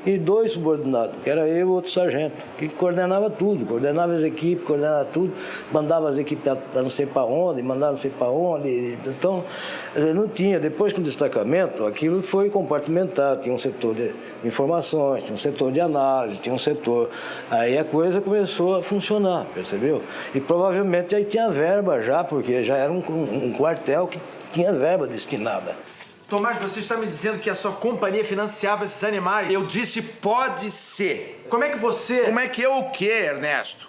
e 2 subordinados, que era eu e outro sargento, que coordenava tudo, coordenava as equipes, coordenava tudo, mandava as equipes para não sei para onde, mandava não sei para onde. Então, não tinha. Depois que o destacamento, aquilo foi compartimentado, tinha um setor de informações, tinha um setor de análise, tinha um setor. Aí a coisa começou a funcionar, percebeu? E provavelmente aí tinha verba já, porque já era um quartel que tinha verba destinada. Tomás, você está me dizendo que a sua companhia financiava esses animais? Eu disse pode ser. Como é que você... Como é que eu o quê, Ernesto?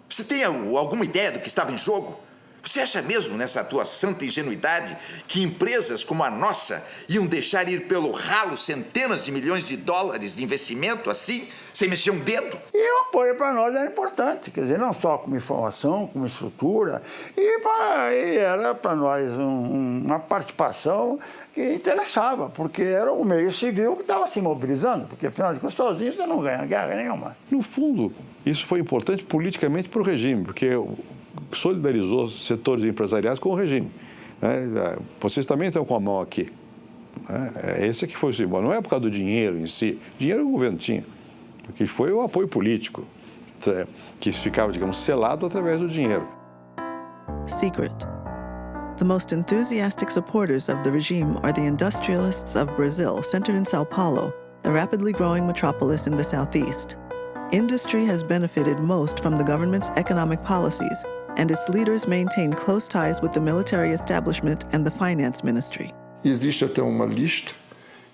Você tem alguma ideia do que estava em jogo? Você acha mesmo, nessa tua santa ingenuidade, que empresas como a nossa iam deixar ir pelo ralo centenas de milhões de dólares de investimento assim, sem mexer um dedo? E o apoio para nós era importante, quer dizer, não só como informação, como estrutura, e era para nós uma participação que interessava, porque era o meio civil que estava se mobilizando, porque afinal de contas, sozinho você não ganha guerra nenhuma. No fundo, isso foi importante politicamente para o regime, porque solidarizou setores empresariais com o regime. Vocês também estão com a mão aqui. Esse que foi o símbolo. Não é por causa do dinheiro em si. Dinheiro o governo tinha. Porque foi o apoio político, que ficava, digamos, selado através do dinheiro. Secret. The most enthusiastic supporters of the regime are the industrialists of Brazil, centered in Sao Paulo, the rapidly growing metropolis in the southeast. Industry has benefited most from the government's economic policies, and its leaders maintain close ties with the military establishment and the finance ministry. Existe até uma lista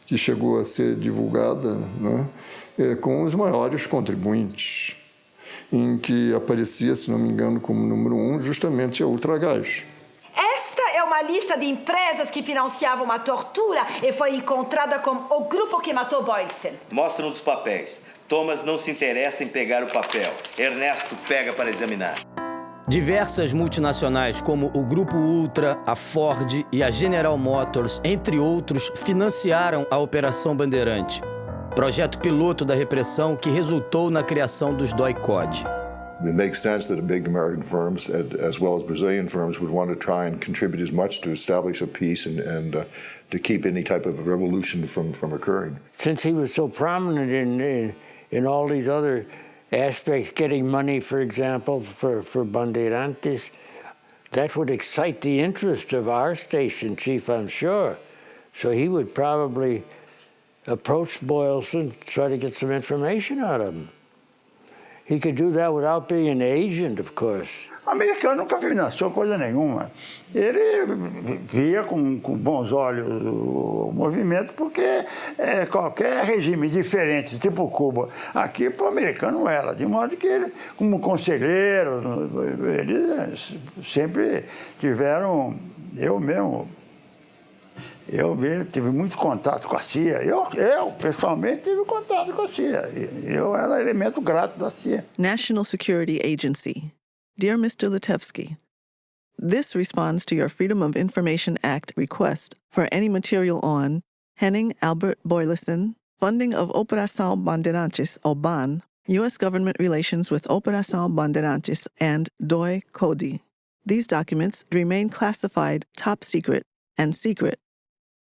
que chegou a ser divulgada, né, com os maiores contribuintes, em que aparecia, se não me engano, como número 1, justamente a Ultragás. Esta é uma lista de empresas que financiavam a tortura e foi encontrada com o grupo que matou Boylston. Mostram os papéis. Thomas não se interessa em pegar o papel. Ernesto pega para examinar. Diversas multinacionais como o Grupo Ultra, a Ford e a General Motors, entre outros, financiaram a Operação Bandeirante, projeto piloto da repressão que resultou na criação dos DOI-CODE. It makes sense that big American firms, as well as Brazilian firms, would want to try and contribute as much to establish a peace and to keep any type of revolution from occurring. Since he was so prominent in all these other aspects, getting money, for example, for Bandeirantes, that would excite the interest of our station chief, I'm sure. So he would probably approach Boylston, try to get some information out of him. He could do that without being an agent, of course. O americano nunca financiou coisa nenhuma. Ele via com bons olhos o movimento, porque qualquer regime diferente, tipo Cuba, aqui para o americano não era. De modo que ele, como conselheiro, eles sempre tiveram, eu tive muito contato com a CIA. Eu pessoalmente, tive contato com a CIA. Eu era elemento grato da CIA. National Security Agency. Dear Mr. Litevsky, this responds to your Freedom of Information Act request for any material on Henning Albert Boyleson, funding of Operação Bandeirantes, or BAN, U.S. government relations with Operação Bandeirantes, and DOI-CODE. These documents remain classified top secret and secret.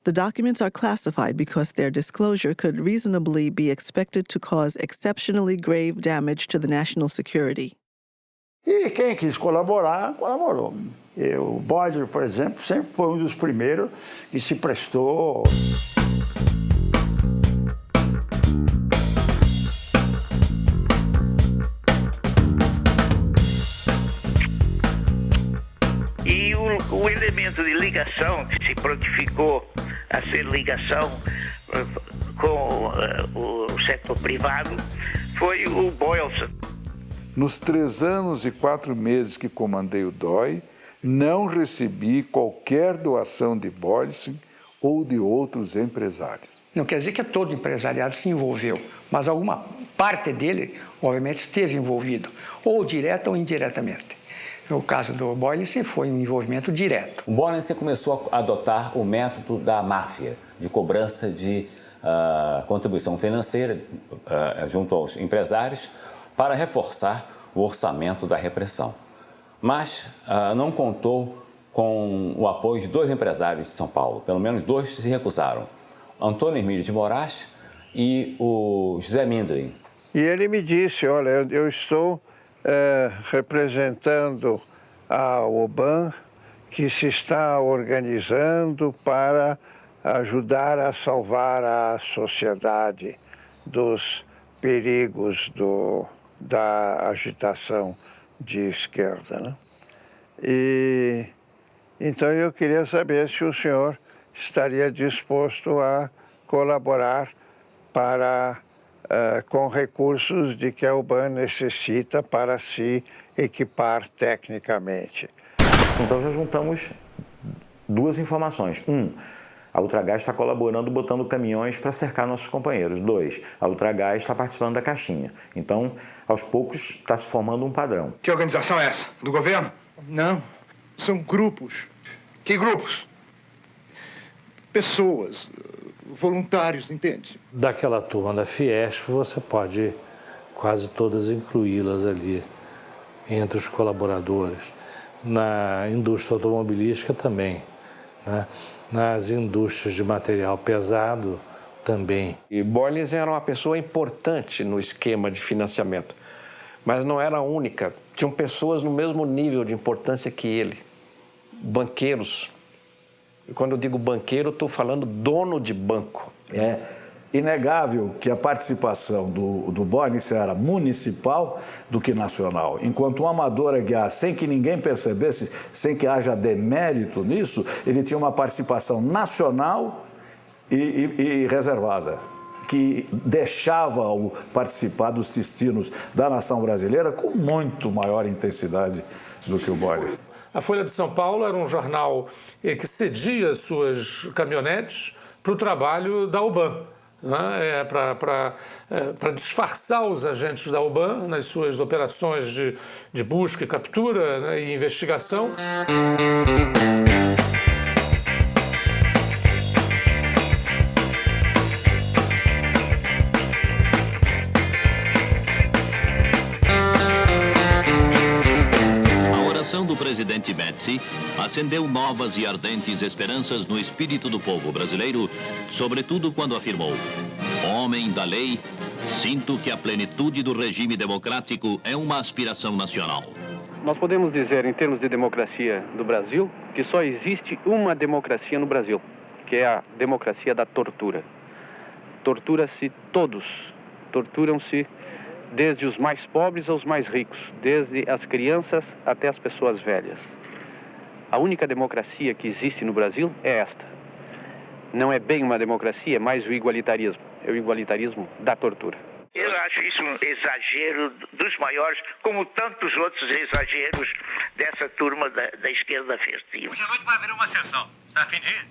The documents are classified because their disclosure could reasonably be expected to cause exceptionally grave damage to the national security. E quem quis colaborar, colaborou. O Boyle, por exemplo, sempre foi um dos primeiros que se prestou. E o elemento de ligação que se prontificou a ser ligação com o setor privado foi o Boylston. Nos 3 anos e 4 meses que comandei o DOI, não recebi qualquer doação de Boylston ou de outros empresários. Não quer dizer que todo empresariado se envolveu, mas alguma parte dele, obviamente, esteve envolvido, ou direta ou indiretamente. No caso do Boylston, foi um envolvimento direto. O Boylston começou a adotar o método da máfia, de cobrança de contribuição financeira junto aos empresários, para reforçar o orçamento da repressão. Mas não contou com o apoio de 2 empresários de São Paulo. Pelo menos 2 se recusaram. Antônio Emílio de Moraes e o José Mindlin. E ele me disse, olha, eu estou representando a OBAN, que se está organizando para ajudar a salvar a sociedade dos perigos da agitação de esquerda, né? E então eu queria saber se o senhor estaria disposto a colaborar com recursos de que a UBAN necessita para se equipar tecnicamente. Então já juntamos duas informações. A Ultragaz está colaborando, botando caminhões para cercar nossos companheiros. 2, a Ultragaz está participando da caixinha. Então, aos poucos, está se formando um padrão. Que organização é essa? Do governo? Não, são grupos. Que grupos? Pessoas, voluntários, entende? Daquela turma da Fiesp, você pode quase todas incluí-las ali entre os colaboradores. Na indústria automobilística também, né? Nas indústrias de material pesado também. E Boyles era uma pessoa importante no esquema de financiamento, mas não era a única. Tinham pessoas no mesmo nível de importância que ele, banqueiros. E quando eu digo banqueiro, eu estou falando dono de banco. É inegável que a participação do Boyles era municipal do que nacional. Enquanto um amador aguiar, sem que ninguém percebesse, sem que haja demérito nisso, ele tinha uma participação nacional e reservada, que deixava-o participar dos destinos da nação brasileira com muito maior intensidade do que o Boyles. A Folha de São Paulo era um jornal que cedia suas caminhonetes para o trabalho da UBAN, né? Para disfarçar os agentes da UBAN nas suas operações de busca e captura, né, e investigação. Do presidente Médici acendeu novas e ardentes esperanças no espírito do povo brasileiro, sobretudo quando afirmou: homem da lei, sinto que a plenitude do regime democrático é uma aspiração nacional. Nós podemos dizer, em termos de democracia do Brasil, que só existe uma democracia no Brasil, que é a democracia da tortura. Tortura-se todos, torturam-se desde os mais pobres aos mais ricos, desde as crianças até as pessoas velhas. A única democracia que existe no Brasil é esta. Não é bem uma democracia, é mais o igualitarismo. É o igualitarismo da tortura. Eu acho isso um exagero dos maiores, como tantos outros exageros dessa turma da esquerda festiva. Hoje à noite vai haver uma sessão. Está a fim de ir?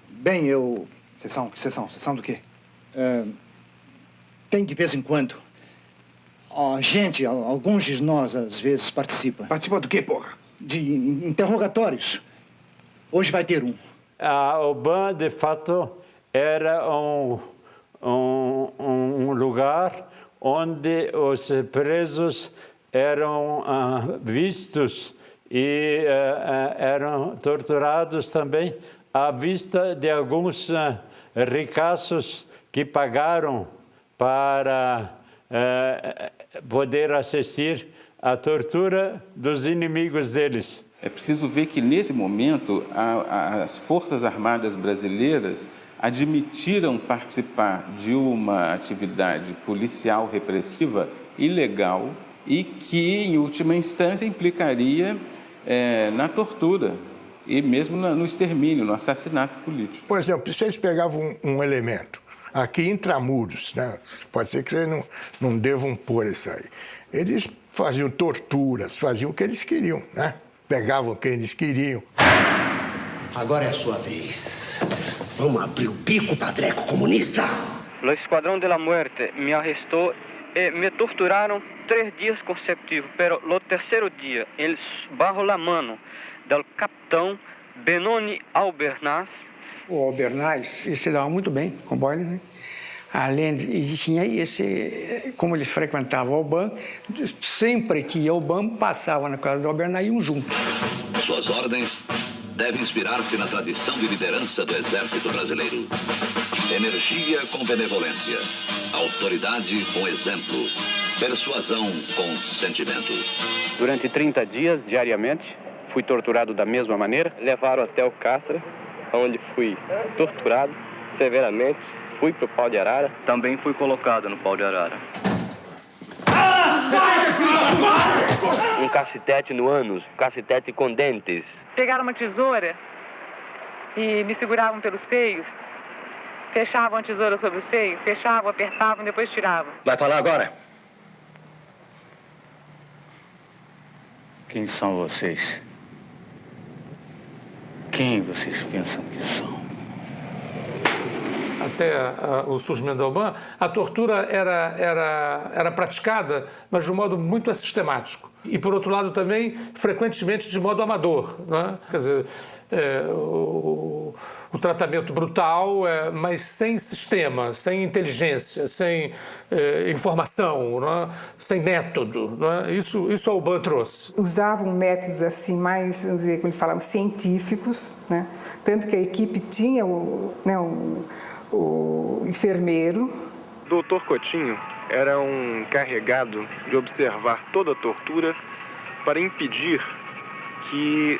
Bem, eu... Sessão do quê? Tem de vez em quando. Alguns de nós, às vezes, participam. Participa do quê, porra? De interrogatórios. Hoje vai ter um. A UBAN, de fato, era um lugar onde os presos eram vistos e eram torturados também à vista de alguns ricaços que pagaram para poder assistir à tortura dos inimigos deles. É preciso ver que, nesse momento, as Forças Armadas brasileiras admitiram participar de uma atividade policial repressiva ilegal e que, em última instância, implicaria na tortura e mesmo no extermínio, no assassinato político. Por exemplo, se eles pegavam um elemento aqui intramuros, né? Pode ser que vocês não devam pôr isso aí. Eles faziam torturas, faziam o que eles queriam, né? Pegavam quem eles queriam. Agora é a sua vez. Vamos abrir o bico, padreco comunista! O Esquadrão de la Muerte me arrestou e me torturaram 3 dias consecutivos, pero no terceiro dia, eles bajo la mano do capitão Benoni Albernaz. O Albernaz, ele se dava muito bem com o Boyles, né? Além de tinha esse, como ele frequentava o UBAN, sempre que ia ao UBAN, passava na casa do Albernaz e iam juntos. Suas ordens devem inspirar-se na tradição de liderança do Exército Brasileiro. Energia com benevolência. Autoridade com exemplo. Persuasão com sentimento. Durante 30 dias, diariamente, fui torturado da mesma maneira. Levaram até o Castro, onde fui torturado severamente. Fui para o pau de arara. Também fui colocado no pau de arara. Um cacetete no ânus, um cacetete com dentes. Pegaram uma tesoura e me seguravam pelos seios. Fechavam a tesoura sobre o seio, fechavam, apertavam, depois tiravam. Vai falar agora? Quem são vocês? Quem vocês pensam que são? Até o surgimento da UBAN, a tortura era praticada, mas de um modo muito sistemático. E, por outro lado, também, frequentemente, de modo amador. Né? Quer dizer, o tratamento brutal, mas sem sistema, sem inteligência, sem informação, né? Sem método. Né? Isso a UBAN trouxe. Usavam métodos assim mais, vamos dizer, como eles falavam, científicos, né? Tanto que a equipe tinha o enfermeiro. O Dr. Coutinho era um encarregado de observar toda a tortura para impedir que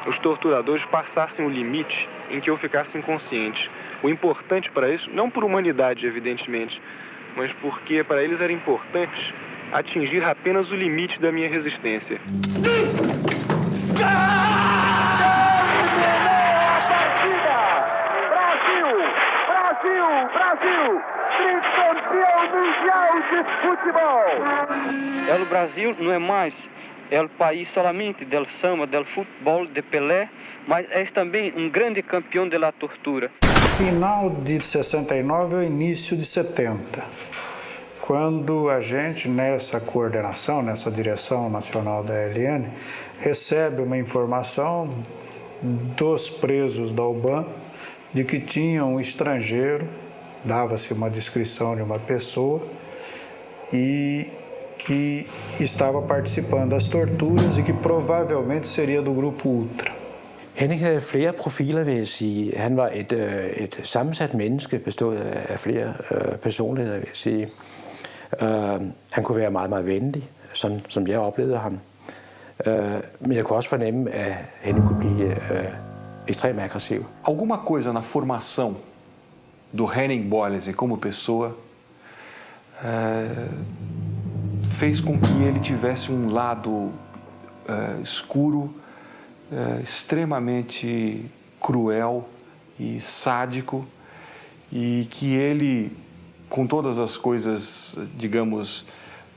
os torturadores passassem o limite em que eu ficasse inconsciente. O importante para isso, não por humanidade, evidentemente, mas porque para eles era importante atingir apenas o limite da minha resistência. Brasil, tricampeão mundial de futebol. O Brasil não é mais o país solamente do samba, do futebol, de Pelé, mas é também um grande campeão da tortura. Final de 69 ou início de 70, quando a gente, nessa coordenação, nessa direção nacional da ELN, recebe uma informação dos presos da UBAN de que tinha um estrangeiro, dava-se uma descrição de uma pessoa e que estava participando das torturas e que provavelmente seria do grupo Ultra. Henning havde flere profiler, vil jeg sige. Han var et sammensat menneske, bestået af flere personligheder, vil jeg sige. Han kunne være meget, meget venlig, sådan som jeg oplevede ham. Men jeg kunne også fornemme, at Henning kunne blive extremamente agressivo. Alguma coisa na formação do Henning Boyles como pessoa fez com que ele tivesse um lado escuro, extremamente cruel e sádico, e que ele, com todas as coisas, digamos,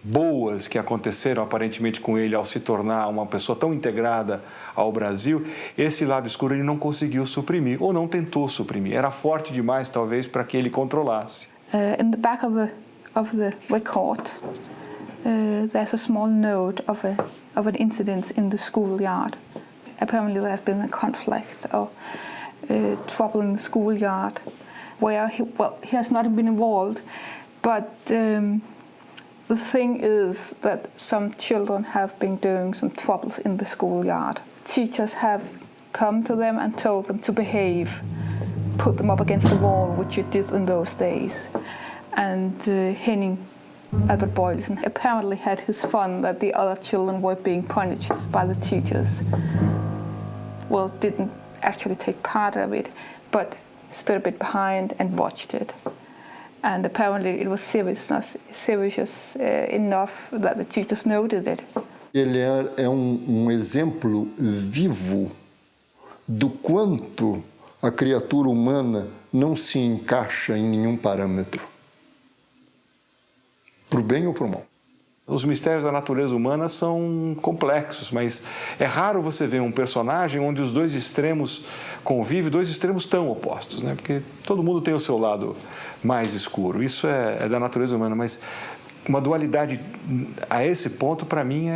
boas que aconteceram aparentemente com ele ao se tornar uma pessoa tão integrada ao Brasil, esse lado escuro ele não conseguiu suprimir, ou não tentou suprimir. Era forte demais, talvez, para que ele controlasse. In the back of the record, there's a small note of an incident in the schoolyard. Apparently there has been a conflict or trouble in the schoolyard where he has not been involved, but the thing is that some children have been doing some troubles in the schoolyard. Teachers have come to them and told them to behave, put them up against the wall, which you did in those days. And Henning Albert Boyleson apparently had his fun that the other children were being punished by the teachers. Well, didn't actually take part of it, but stood a bit behind and watched it. And apparently it was serious enough that the teachers noted it. Ele é exemplo vivo do quanto a criatura humana não se encaixa em nenhum parâmetro, para o bem ou para o mal. Os mistérios da natureza humana são complexos, mas é raro você ver um personagem onde os dois extremos convivem, dois extremos tão opostos, né? Porque todo mundo tem o seu lado mais escuro. Isso é da natureza humana, mas uma dualidade a esse ponto, para mim,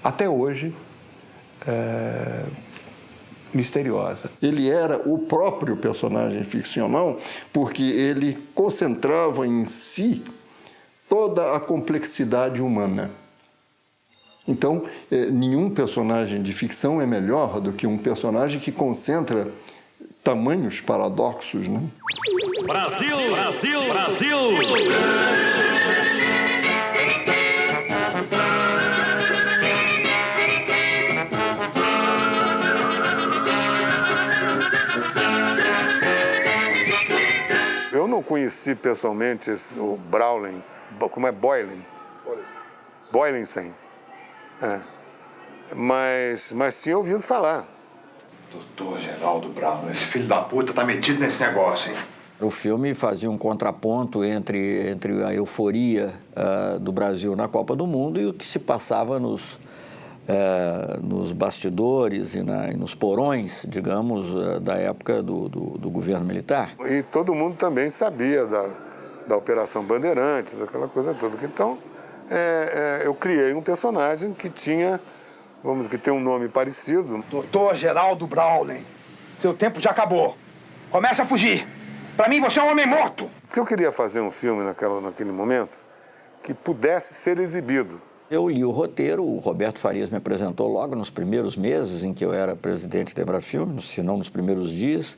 até hoje, misteriosa. Ele era o próprio personagem ficcional porque ele concentrava em si toda a complexidade humana. Então, nenhum personagem de ficção é melhor do que um personagem que concentra tamanhos paradoxos, né? Brasil, Brasil, Brasil! Eu não conheci pessoalmente o Browning, como é Boylan? Boylensen. É. Mas tinha ouvido falar. Doutor Geraldo Brown, esse filho da puta tá metido nesse negócio, hein? O filme fazia um contraponto entre a euforia do Brasil na Copa do Mundo e o que se passava nos bastidores e nos porões, digamos, da época do governo militar. E todo mundo também sabia da Operação Bandeirantes, aquela coisa toda. Então, eu criei um personagem que tinha, que tem um nome parecido. Doutor Geraldo Browning, seu tempo já acabou. Começa a fugir. Pra mim, você é um homem morto. Porque eu queria fazer um filme naquele momento que pudesse ser exibido. Eu li o roteiro, o Roberto Farias me apresentou logo nos primeiros meses em que eu era presidente da Embrafilme, se não nos primeiros dias.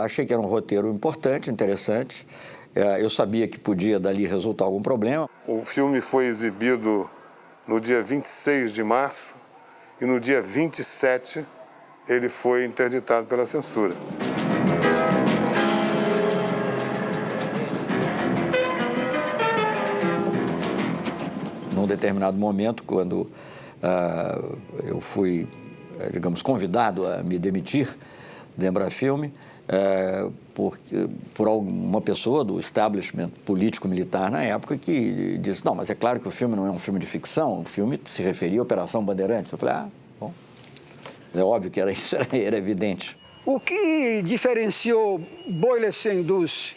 Achei que era um roteiro importante, interessante. Eu sabia que podia dali resultar algum problema. O filme foi exibido no dia 26 de março e no dia 27 ele foi interditado pela censura. Num determinado momento, quando eu fui, digamos, convidado a me demitir da Embrafilme, por alguma pessoa do establishment político-militar na época que disse, não, mas é claro que o filme não é um filme de ficção, o filme se referia à Operação Bandeirantes. Eu falei, bom, é óbvio que isso era evidente. O que diferenciou Boylensen dos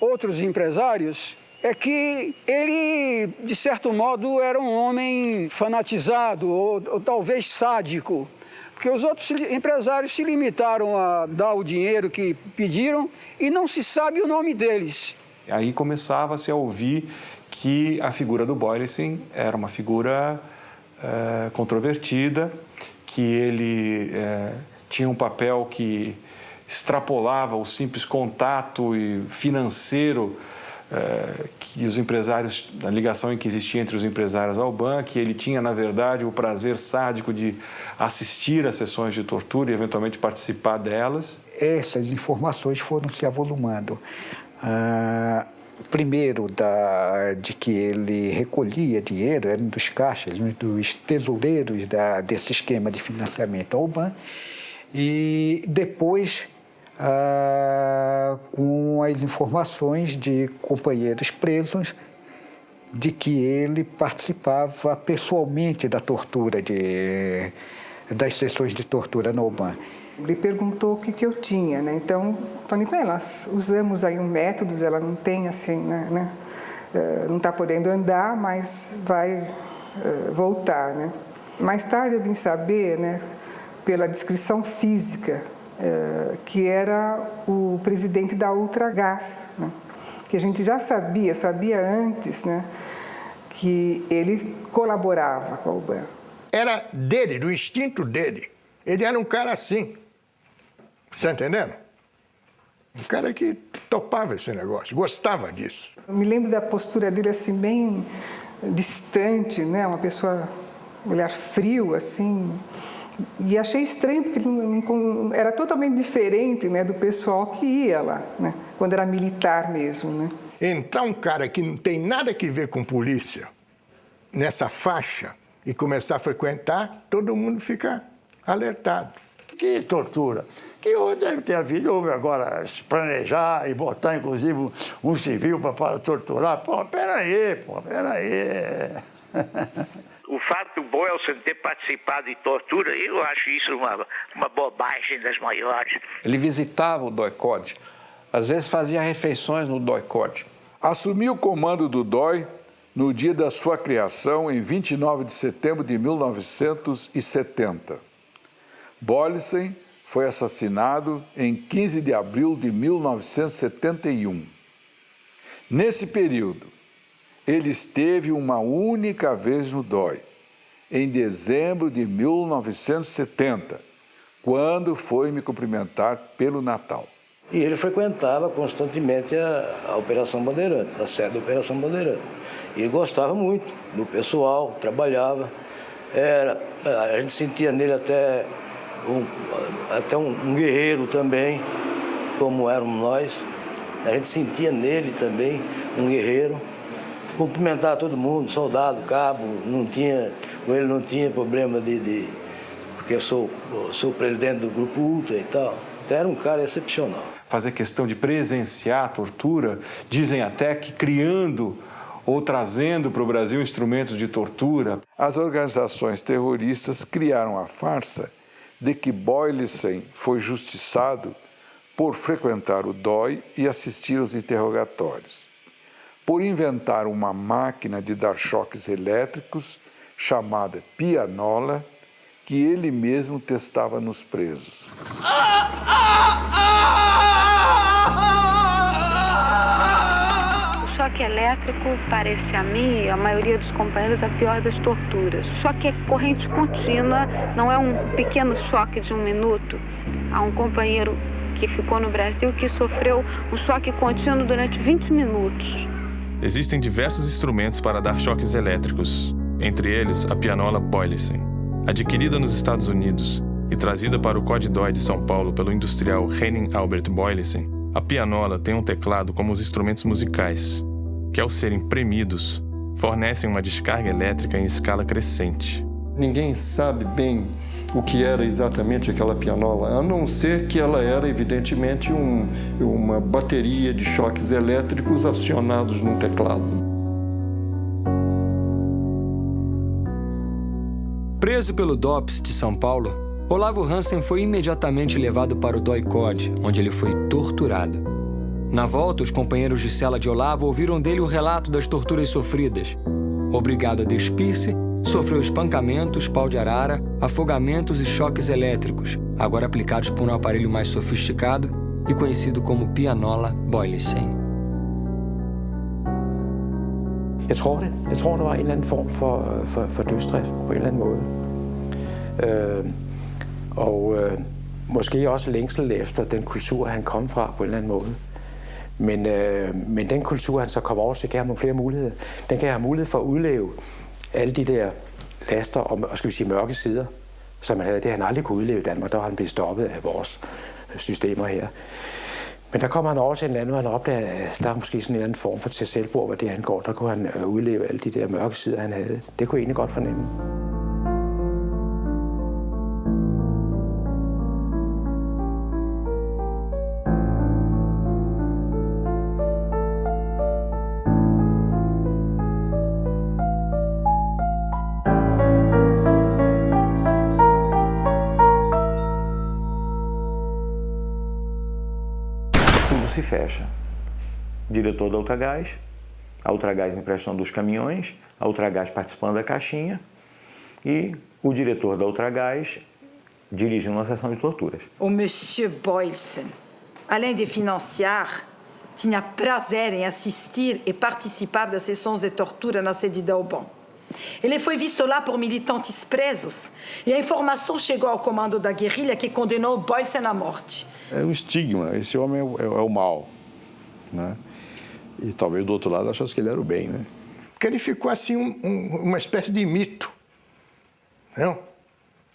outros empresários é que ele, de certo modo, era um homem fanatizado ou talvez sádico, porque os outros empresários se limitaram a dar o dinheiro que pediram e não se sabe o nome deles. Aí começava-se a ouvir que a figura do Boylensen era uma figura controvertida, que ele tinha um papel que extrapolava o simples contato financeiro que os empresários, a ligação que existia entre os empresários ao banco, que ele tinha, na verdade, o prazer sádico de assistir a sessões de tortura e, eventualmente, participar delas. Essas informações foram se avolumando. Primeiro, de que ele recolhia dinheiro, era um dos caixas, um dos tesoureiros desse esquema de financiamento ao banco, e depois com as informações de companheiros presos de que ele participava pessoalmente da tortura, das sessões de tortura no OBAN. Ele perguntou o que eu tinha, né? Então, falei para ela, nós usamos aí um método, ela não tem assim, né? Não está podendo andar, mas vai voltar, né? Mais tarde eu vim saber, né, pela descrição física, que era o presidente da Ultragás, né? Que a gente já sabia antes, né, que ele colaborava com a UBAN. Era dele, do instinto dele. Ele era um cara assim. Está entendendo? Um cara que topava esse negócio, gostava disso. Eu me lembro da postura dele assim, bem distante, né? Uma pessoa, olhar frio, assim. E achei estranho, porque ele era totalmente diferente, né, do pessoal que ia lá, né, quando era militar mesmo, né. Entrar um cara que não tem nada a ver com polícia nessa faixa e começar a frequentar, todo mundo fica alertado. Que tortura. Que deve ter havido, houve agora planejar e botar, inclusive, um civil para torturar. Peraí. O fato do Boylensen ter participado de tortura, eu acho isso uma bobagem das maiores. Ele visitava o DOI-CODE, às vezes fazia refeições no DOI-CODE. Assumiu o comando do DOI no dia da sua criação, em 29 de setembro de 1970. Boylensen foi assassinado em 15 de abril de 1971. Nesse período, ele esteve uma única vez no DOI, em dezembro de 1970, quando foi me cumprimentar pelo Natal. E ele frequentava constantemente a Operação Bandeirantes, a sede da Operação Bandeirantes. E gostava muito do pessoal, trabalhava. A gente sentia nele até um guerreiro também, como éramos nós. A gente sentia nele também um guerreiro. Cumprimentava todo mundo, soldado, cabo, com ele não tinha problema porque eu sou presidente do Grupo Ultra e tal. Então era um cara excepcional. Fazer questão de presenciar a tortura, dizem até que criando ou trazendo para o Brasil instrumentos de tortura. As organizações terroristas criaram a farsa de que Boylissen foi justiçado por frequentar o DOI e assistir aos interrogatórios, por inventar uma máquina de dar choques elétricos chamada pianola, que ele mesmo testava nos presos. O choque elétrico parece a mim e a maioria dos companheiros a pior das torturas. O choque é corrente contínua, não é um pequeno choque de 1 minuto. Há um companheiro que ficou no Brasil que sofreu um choque contínuo durante 20 minutos. Existem diversos instrumentos para dar choques elétricos, entre eles a pianola Boylissen. Adquirida nos Estados Unidos e trazida para o COD-DOI de São Paulo pelo industrial Henning Albert Boylissen, a pianola tem um teclado como os instrumentos musicais, que ao serem premidos, fornecem uma descarga elétrica em escala crescente. Ninguém sabe bem o que era exatamente aquela pianola, a não ser que ela era, evidentemente, uma bateria de choques elétricos acionados num teclado. Preso pelo DOPS de São Paulo, Olavo Hansen foi imediatamente levado para o DOI-COD, onde ele foi torturado. Na volta, os companheiros de cela de Olavo ouviram dele o relato das torturas sofridas. Obrigado a despir-se, sofreu espancamentos, pau de arara, afogamentos e choques elétricos, agora aplicados por um aparelho mais sofisticado e conhecido como pianola Boylissen. Jeg tror, der var en eller anden form for dødsdrift på en eller anden måde. Måske også længsel efter den kultur, han kom fra på en eller anden måde. Men den kultur, han så kom over til, gav ham nogle flere muligheder. Den gav ham mulighed for at udleve alle de der laster og skal vi sige, mørke sider, som han havde. Det han aldrig kunne udleve i Danmark, der var han blevet stoppet af vores systemer her. Men der kommer han over til en land, hvor han opdager, at der er måske sådan en eller anden form for selvbord, hvad det angår. Der kunne han udleve alle de der mørke sider, han havde. Det kunne jeg egentlig godt fornemme. Se fecha. Diretor da Ultragás, a Ultragás emprestando os caminhões, a Ultragás participando da caixinha e o diretor da Ultragás dirigindo uma sessão de torturas. O Monsieur Boylissen, além de financiar, tinha prazer em assistir e participar das sessões de tortura na sede da UBAN. Ele foi visto lá por militantes presos e a informação chegou ao comando da guerrilha que condenou Boylissen à morte. É um estigma, esse homem é o mal, né? E talvez do outro lado achasse que ele era o bem, né? Porque ele ficou assim uma espécie de mito, não?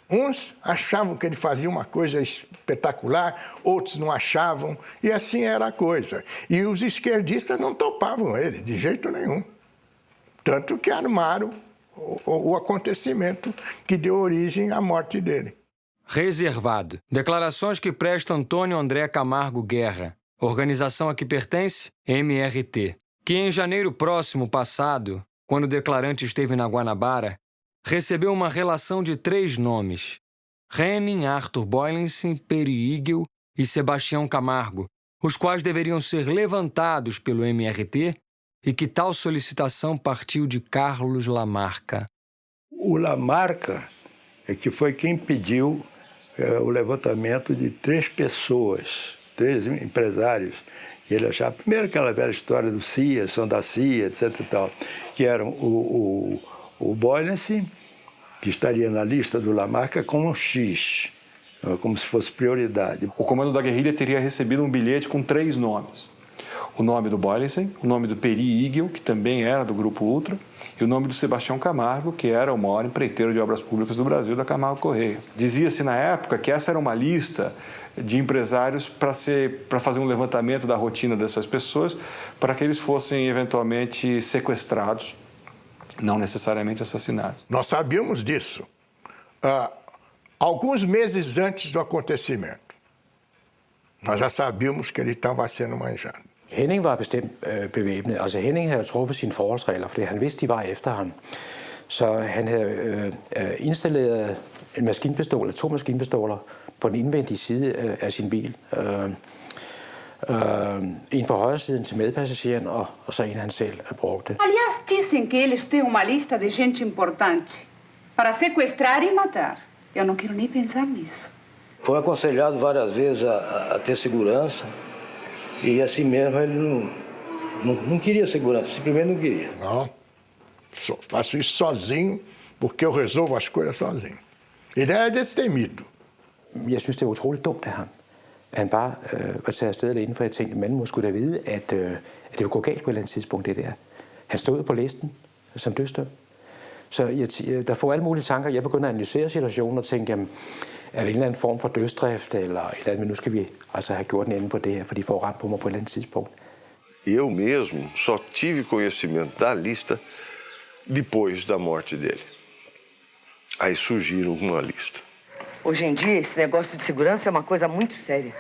Uns achavam que ele fazia uma coisa espetacular, outros não achavam, e assim era a coisa. E os esquerdistas não topavam ele, de jeito nenhum. Tanto que armaram o acontecimento que deu origem à morte dele. Reservado. Declarações que presta Antônio André Camargo Guerra, organização a que pertence, MRT, que em janeiro próximo passado, quando o declarante esteve na Guanabara, recebeu uma relação de 3 nomes: Henning Arthur Boylissen, Peri Igel e Sebastião Camargo, os quais deveriam ser levantados pelo MRT e que tal solicitação partiu de Carlos Lamarca. O Lamarca é que foi quem pediu o levantamento de 3 pessoas, 3 empresários, que ele achava, primeiro aquela velha história do CIA, são da CIA, etc. e tal, que eram o Boylissen, que estaria na lista do Lamarca como um X, como se fosse prioridade. O comando da guerrilha teria recebido um bilhete com 3 nomes. O nome do Boylissen, o nome do Peri Igel, que também era do Grupo Ultra, e o nome do Sebastião Camargo, que era o maior empreiteiro de obras públicas do Brasil, da Camargo Correia. Dizia-se na época que essa era uma lista de empresários para fazer um levantamento da rotina dessas pessoas, para que eles fossem eventualmente sequestrados, não necessariamente assassinados. Nós sabíamos disso alguns meses antes do acontecimento. Nós já sabíamos que ele estava sendo manjado. Henning var bestemt bevæbnet. Altså Henning havde truffet sine forholdsregler, fordi han vidste, de var efter ham. Så han havde installeret en maskinpistol, 2 maskinpistoler på den indvendige side af sin bil. En på højre siden til medpassageren, og så en han selv brugte. Aliás, dizem que eles têm uma lista de gente importante para sequestrar e matar. Eu não quero nem pensar nisso. Foi aconselhado várias vezes a ter segurança e assim mesmo ele não queria segurança, simplesmente não queria. Não, faço isso sozinho porque eu resolvo as coisas sozinho. Ele era destemido. Jeg synes, det er utroligt dumt af ham. Han bare var taget afsted alene, for jeg tænkte, manden må skulle da vide, at det ville gå galt på et eller andet tidspunkt, det der. Han stod på listen som dødsdømt. Så der får alle mulige tanker. Jeg begynder at analysere situationen og tænke, jamen, er det en eller anden form for dødsdrift, eller et eller andet, men nu skal vi altså have gjort en ende på det her, for de får ramt på mig på et eller andet tidspunkt. Eu mesmo só tive conhecimento da lista depois da morte dele. Aí surgiram uma lista. Hoje em dia, esse negócio de segurança é uma coisa muito séria.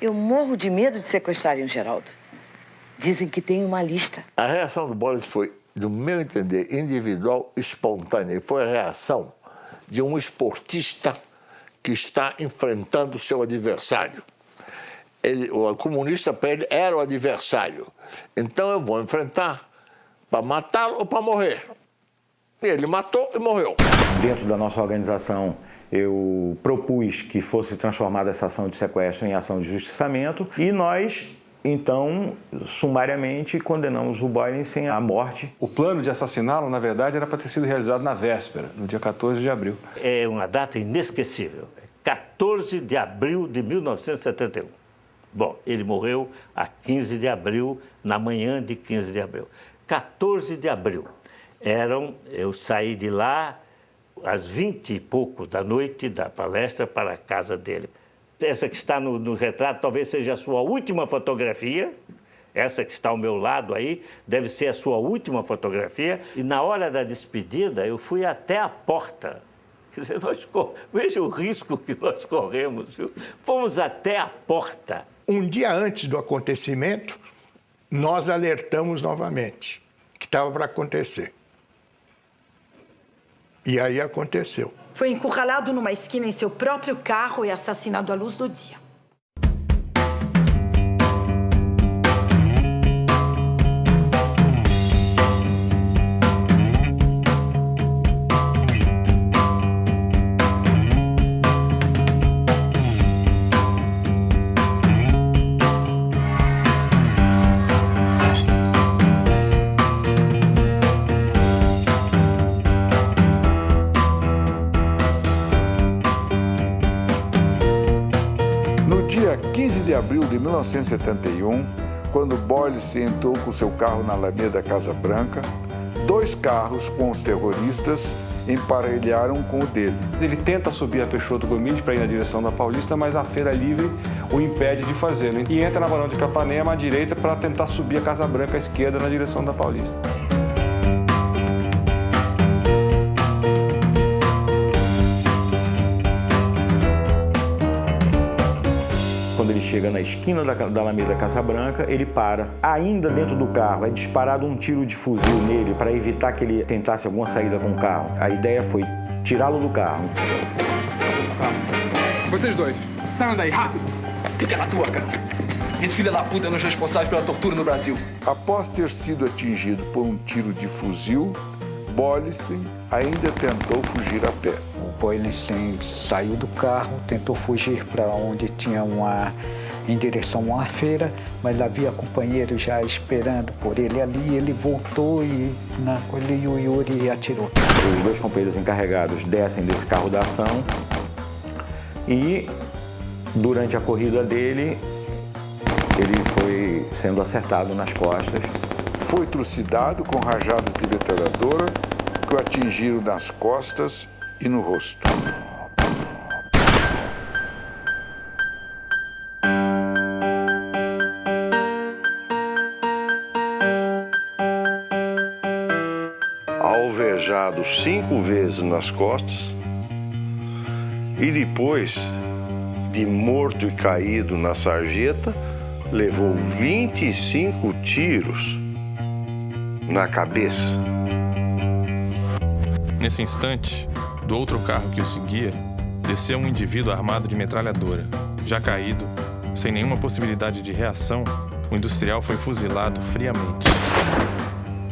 Eu morro de medo de sequestrarem o Geraldo. Dizem que tem uma lista. A reação do Boris foi, no meu entender, individual, espontânea. Foi a reação de um esportista que está enfrentando seu adversário. O comunista, para ele, era o adversário. Então eu vou enfrentar para matá-lo ou para morrer. E ele matou e morreu. Dentro da nossa organização, eu propus que fosse transformada essa ação de sequestro em ação de justiçamento e nós, então, sumariamente condenamos o Boylissen à morte. O plano de assassiná-lo, na verdade, era para ter sido realizado na véspera, no dia 14 de abril. É uma data inesquecível. 14 de abril de 1971. Bom, ele morreu a 15 de abril, na manhã de 15 de abril. 14 de abril. Eu saí de lá às 20 e pouco da noite da palestra para a casa dele. Essa que está no retrato talvez seja a sua última fotografia. Essa que está ao meu lado aí deve ser a sua última fotografia. E na hora da despedida eu fui até a porta. Quer dizer, veja o risco que nós corremos, viu? Fomos até a porta. Um dia antes do acontecimento, nós alertamos novamente que estava para acontecer. E aí aconteceu. Foi encurralado numa esquina em seu próprio carro e assassinado à luz do dia. Dia 15 de abril de 1971, quando Boylissen entrou com seu carro na Alameda Casa Branca, 2 carros com os terroristas emparelharam com o dele. Ele tenta subir a Peixoto Gomide para ir na direção da Paulista, mas a Feira Livre o impede de fazê-lo. E entra na Barão de Capanema à direita para tentar subir a Casa Branca à esquerda na direção da Paulista. Quando ele chega na esquina da Alameda Casa Branca, ele para. Ainda dentro do carro, é disparado um tiro de fuzil nele para evitar que ele tentasse alguma saída com o carro. A ideia foi tirá-lo do carro. Vocês dois, saiam daí, rápido! Fica na tua, cara! Esse filho da puta é um dos responsáveis pela tortura no Brasil. Após ter sido atingido por um tiro de fuzil, Boylissen ainda tentou fugir a pé. O Boylissen saiu do carro, tentou fugir para onde tinha em direção a uma feira, mas havia companheiros já esperando por ele ali. Ele voltou e o Yuri atirou. Os 2 companheiros encarregados descem desse carro da ação, E durante a corrida dele, ele foi sendo acertado nas costas. Foi trucidado com rajadas de metralhadora que o atingiram nas costas e no rosto. Alvejado 5 vezes nas costas e depois de morto e caído na sarjeta, levou 25 tiros na cabeça. Nesse instante, do outro carro que o seguia, desceu um indivíduo armado de metralhadora. Já caído, sem nenhuma possibilidade de reação, o industrial foi fuzilado friamente.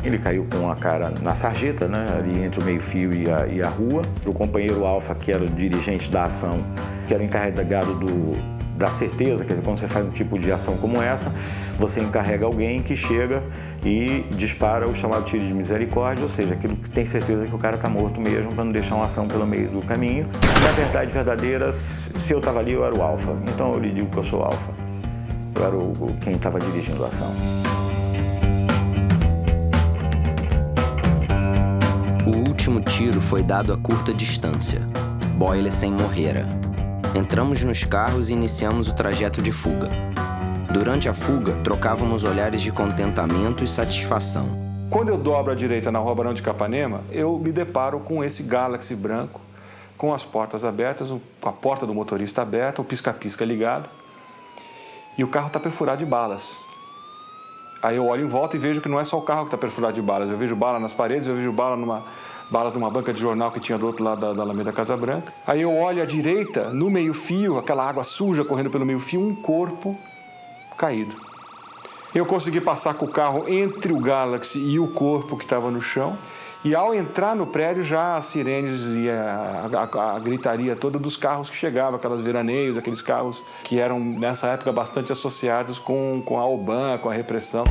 Ele caiu com a cara na sarjeta, né, ali entre o meio-fio e a rua. O companheiro Alfa, que era o dirigente da ação, que era encarregado da certeza, quer dizer, quando você faz um tipo de ação como essa, você encarrega alguém que chega e dispara o chamado tiro de misericórdia, ou seja, aquilo que tem certeza que o cara está morto mesmo, para não deixar uma ação pelo meio do caminho. Na verdade verdadeira, se eu estava ali, eu era o Alfa. Então eu lhe digo que eu sou Alfa. Eu era quem estava dirigindo a ação. O último tiro foi dado a curta distância. Boylessen morrera. Entramos nos carros e iniciamos o trajeto de fuga. Durante a fuga, trocávamos olhares de contentamento e satisfação. Quando eu dobro à direita na Rua Barão de Capanema, eu me deparo com esse Galaxy branco, com as portas abertas, com a porta do motorista aberta, o pisca-pisca ligado, e o carro está perfurado de balas. Aí eu olho em volta e vejo que não é só o carro que está perfurado de balas. Eu vejo bala nas paredes, eu vejo balas numa banca de jornal que tinha do outro lado da Alameda Casa Branca. Aí eu olho à direita, no meio-fio, aquela água suja correndo pelo meio-fio, um corpo caído. Eu consegui passar com o carro entre o Galaxy e o corpo que estava no chão. E ao entrar no prédio, já as sirenes e a gritaria toda dos carros que chegavam, aquelas veraneios, aqueles carros que eram, nessa época, bastante associados com a OBAN, com a repressão.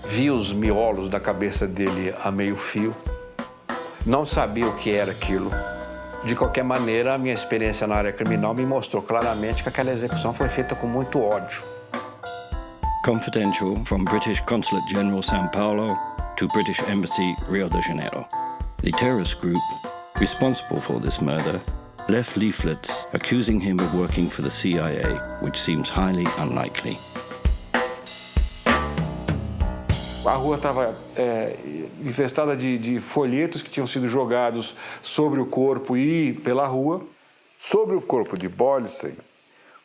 Vi os miolos da cabeça dele a meio fio. Não sabia o que era aquilo. De qualquer maneira, a minha experiência na área criminal me mostrou claramente que aquela execução foi feita com muito ódio. Confidential from British Consulate General São Paulo to British Embassy, Rio de Janeiro. The terrorist group responsible for this murder left leaflets accusing him of working for the CIA, which seems highly unlikely. A rua estava infestada de folhetos que tinham sido jogados sobre o corpo e pela rua. Sobre o corpo de Boylessen,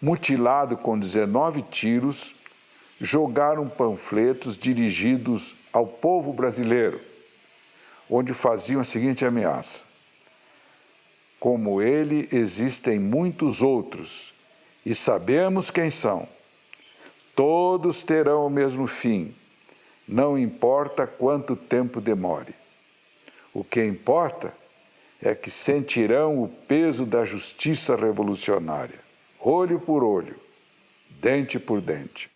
mutilado com 19 tiros, jogaram panfletos dirigidos ao povo brasileiro, onde faziam a seguinte ameaça: como ele, existem muitos outros, e sabemos quem são. Todos terão o mesmo fim. Não importa quanto tempo demore. O que importa é que sentirão o peso da justiça revolucionária, olho por olho, dente por dente.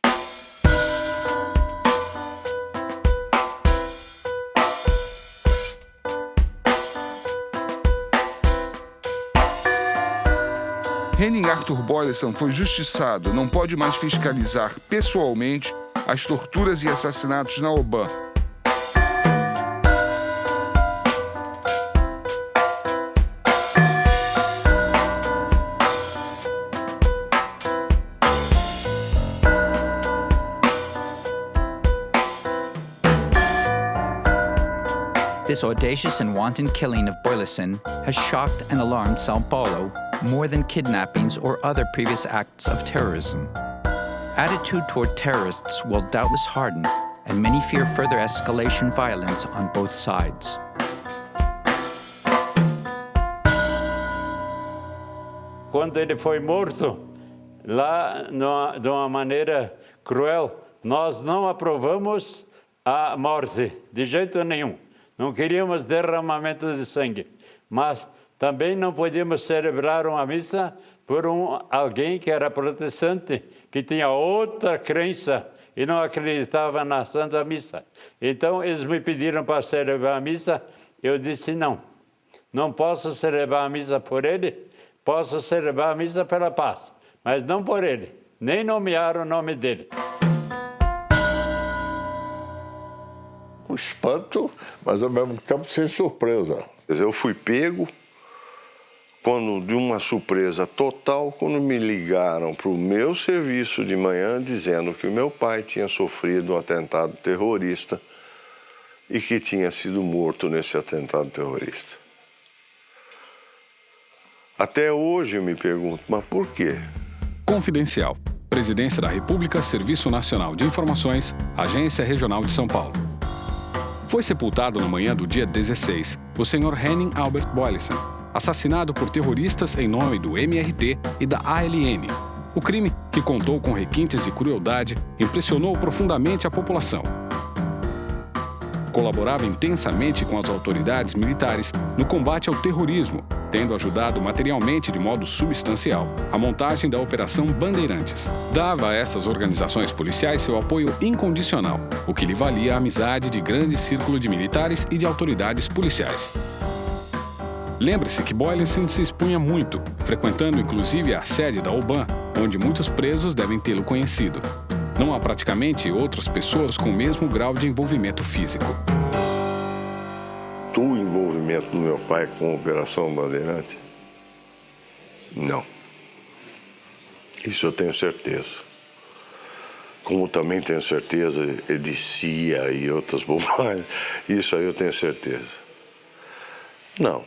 Henning Arthur Boylessen foi justiçado, não pode mais fiscalizar pessoalmente as torturas e assassinatos na OBAN. This audacious and wanton killing of Boylessen has shocked and alarmed São Paulo more than kidnappings or other previous acts of terrorism. Attitude toward terrorists will doubtless harden, and many fear further escalation violence on both sides. Quando ele foi morto, lá de uma maneira cruel, nós não aprovamos a morte, de jeito nenhum. Não queríamos derramamento de sangue, mas também não podíamos celebrar uma missa por alguém que era protestante, que tinha outra crença e não acreditava na Santa Missa. Então, eles me pediram para celebrar a missa, eu disse não. Não posso celebrar a missa por ele, posso celebrar a missa pela paz, mas não por ele, nem nomear o nome dele. Um espanto, mas ao mesmo tempo sem surpresa. Eu fui pego de uma surpresa total quando me ligaram para o meu serviço de manhã dizendo que o meu pai tinha sofrido um atentado terrorista e que tinha sido morto nesse atentado terrorista. Até hoje eu me pergunto, mas por quê? Confidencial. Presidência da República, Serviço Nacional de Informações, Agência Regional de São Paulo. Foi sepultado na manhã do dia 16 o senhor Henning Albert Boylissen, assassinado por terroristas em nome do MRT e da ALN. O crime, que contou com requintes de crueldade, impressionou profundamente a população. Colaborava intensamente com as autoridades militares no combate ao terrorismo, tendo ajudado materialmente de modo substancial a montagem da Operação Bandeirantes. Dava a essas organizações policiais seu apoio incondicional, o que lhe valia a amizade de grande círculo de militares e de autoridades policiais. Lembre-se que Boylissen se expunha muito, frequentando inclusive a sede da OBAN, onde muitos presos devem tê-lo conhecido. Não há praticamente outras pessoas com o mesmo grau de envolvimento físico. O envolvimento do meu pai com a Operação Bandeirante? Não. Isso eu tenho certeza. Como também tenho certeza de CIA e outras bobagens, isso aí eu tenho certeza. Não.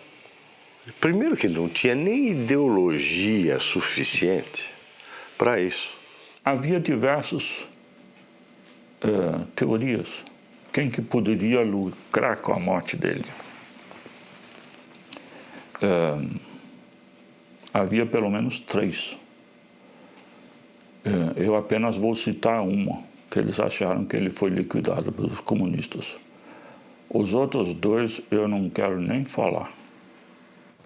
Primeiro que não tinha nem ideologia suficiente para isso. Havia diversas teorias. Quem que poderia lucrar com a morte dele? Havia pelo menos 3. Eu apenas vou citar uma, que eles acharam que ele foi liquidado pelos comunistas. Os outros 2 eu não quero nem falar.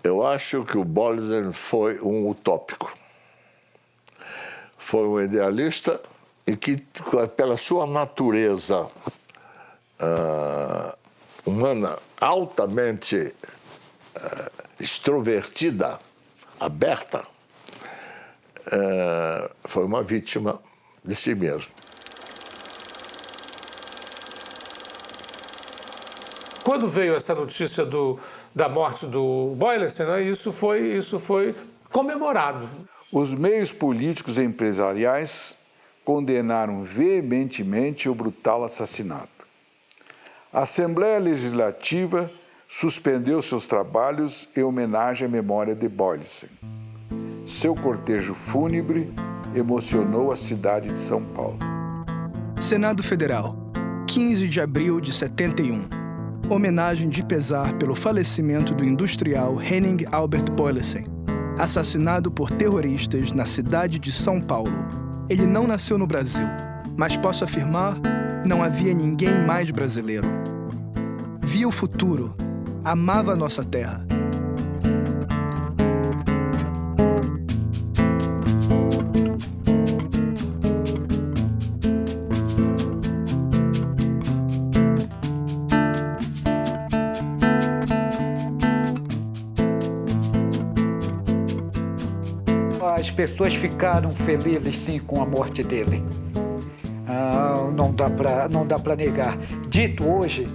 Eu acho que o Boylissen foi um utópico. Foi um idealista e que, pela sua natureza humana altamente extrovertida, aberta, foi uma vítima de si mesmo. Quando veio essa notícia da morte do Boylissen, né, isso foi comemorado. Os meios políticos e empresariais condenaram veementemente o brutal assassinato. A Assembleia Legislativa suspendeu seus trabalhos em homenagem à memória de Boylissen. Seu cortejo fúnebre emocionou a cidade de São Paulo. Senado Federal, 15 de abril de 71. Homenagem de pesar pelo falecimento do industrial Henning Albert Boylissen, assassinado por terroristas na cidade de São Paulo. Ele não nasceu no Brasil, mas posso afirmar, não havia ninguém mais brasileiro. Via o futuro, amava a nossa terra. As pessoas ficaram felizes, sim, com a morte dele. Não dá para negar. Dito hoje,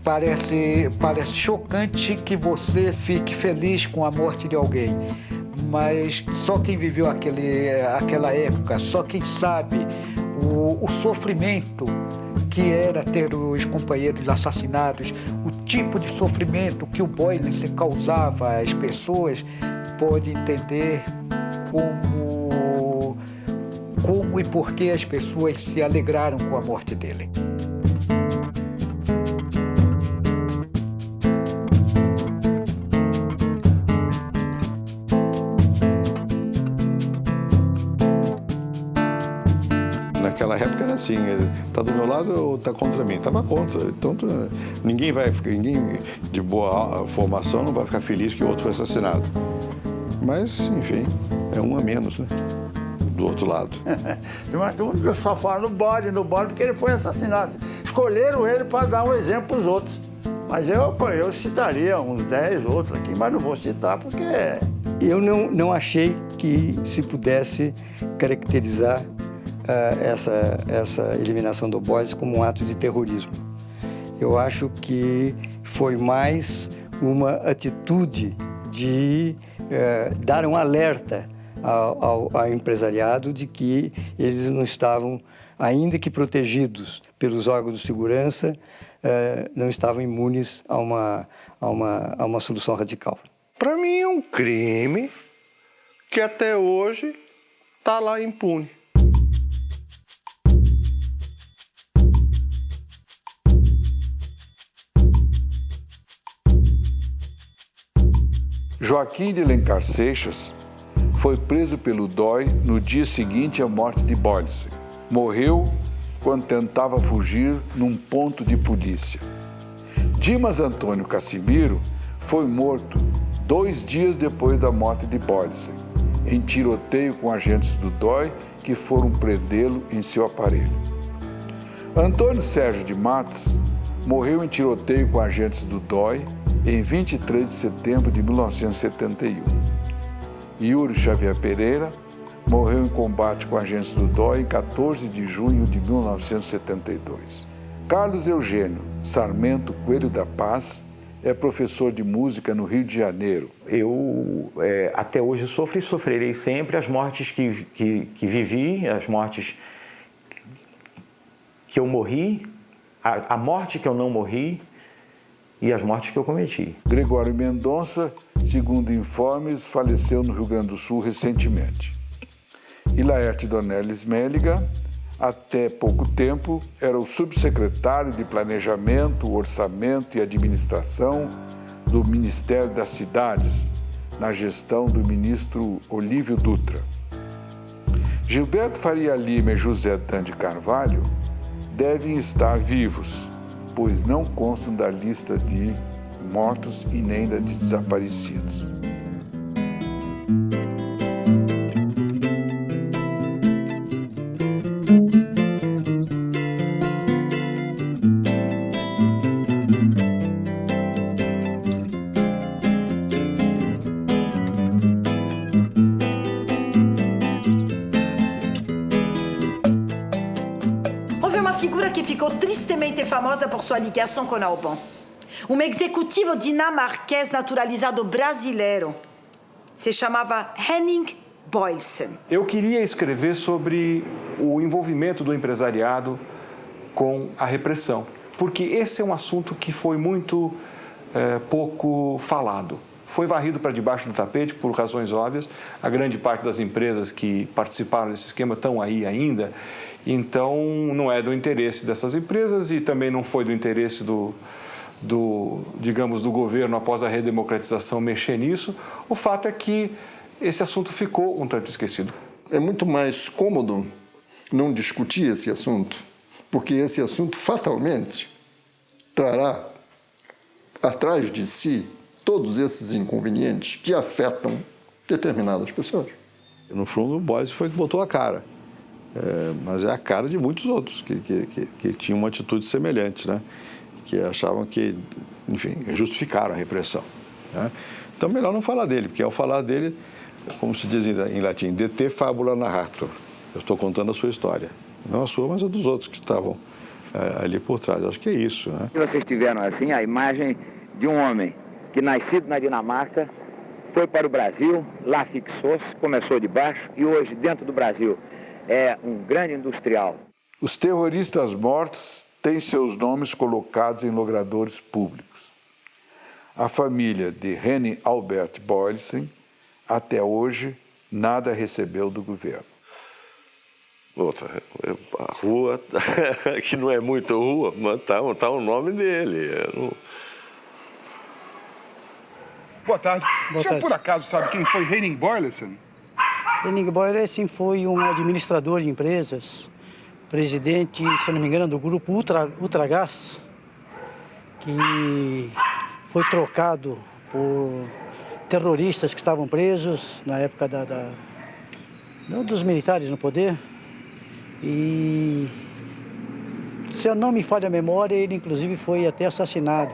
parece chocante que você fique feliz com a morte de alguém. Mas só quem viveu aquela época, só quem sabe o sofrimento que era ter os companheiros assassinados, o tipo de sofrimento que o Boylissen causava às pessoas, pode entender como e por que as pessoas se alegraram com a morte dele. Naquela época era assim, tá do meu lado ou tá contra mim? Tava contra. Então ninguém de boa formação não vai ficar feliz que o outro foi assassinado. Mas, enfim, é um a menos, né? Do outro lado. Mas todo mundo só fala no bode, porque ele foi assassinado. Escolheram ele para dar um exemplo para os outros. Mas eu citaria uns 10 outros aqui, mas não vou citar porque... Eu não achei que se pudesse caracterizar essa eliminação do Boyles como um ato de terrorismo. Eu acho que foi mais uma atitude de dar um alerta ao empresariado de que eles não estavam, ainda que protegidos pelos órgãos de segurança, não estavam imunes a uma solução radical. Para mim é um crime que até hoje está lá impune. Joaquim de Alencar Seixas foi preso pelo DOI no dia seguinte à morte de Boyles. Morreu quando tentava fugir num ponto de polícia. Dimas Antônio Cassimiro foi morto 2 dias depois da morte de Boyles, em tiroteio com agentes do DOI que foram prendê-lo em seu aparelho. Antônio Sérgio de Matos morreu em tiroteio com agentes do DOI em 23 de setembro de 1971. Yuri Xavier Pereira morreu em combate com agentes do DOI em 14 de junho de 1972. Carlos Eugênio Sarmento Coelho da Paz é professor de música no Rio de Janeiro. Eu até hoje sofro e sofrerei sempre as mortes que vivi, as mortes que eu morri, a morte que eu não morri e as mortes que eu cometi. Gregório Mendonça, segundo informes, faleceu no Rio Grande do Sul recentemente. E Laerte Dornelles Méliga, até pouco tempo, era o subsecretário de Planejamento, Orçamento e Administração do Ministério das Cidades, na gestão do ministro Olívio Dutra. Gilberto Faria Lima e José Dan de Carvalho devem estar vivos, pois não constam da lista de mortos e nem da de desaparecidos. Famosa por sua ligação com Albon. Um executivo dinamarquês naturalizado brasileiro. Se chamava Henning Boylessen. Eu queria escrever sobre o envolvimento do empresariado com a repressão, porque esse é um assunto que foi muito pouco falado. Foi varrido para debaixo do tapete por razões óbvias. A grande parte das empresas que participaram desse esquema estão aí ainda. Então, não é do interesse dessas empresas e também não foi do interesse do governo após a redemocratização mexer nisso. O fato é que esse assunto ficou um tanto esquecido. É muito mais cômodo não discutir esse assunto, porque esse assunto fatalmente trará atrás de si todos esses inconvenientes que afetam determinadas pessoas. No fundo, o Boyles foi que botou a cara. Mas é a cara de muitos outros que tinham uma atitude semelhante, né? Que achavam que, enfim, justificaram a repressão, né? Então, melhor não falar dele, porque ao falar dele, como se diz em latim, de te fabula narrator. Eu estou contando a sua história. Não a sua, mas a dos outros que estavam ali por trás. Acho que é isso, né? Vocês tiveram, assim, a imagem de um homem que, nascido na Dinamarca, foi para o Brasil, lá fixou-se, começou de baixo e hoje, dentro do Brasil, é um grande industrial. Os terroristas mortos têm seus nomes colocados em logradouros públicos. A família de Henning Albert Boylessen, até hoje, nada recebeu do governo. A rua, que não é muito rua, mas está o nome dele. Boa tarde. O senhor, por acaso, sabe quem foi Henning Boylessen? Henning Boylessen foi um administrador de empresas, presidente, se não me engano, do grupo Ultragás, que foi trocado terroristas que estavam presos na época dos militares no poder. E, se eu não me falha a memória, ele inclusive foi até assassinado.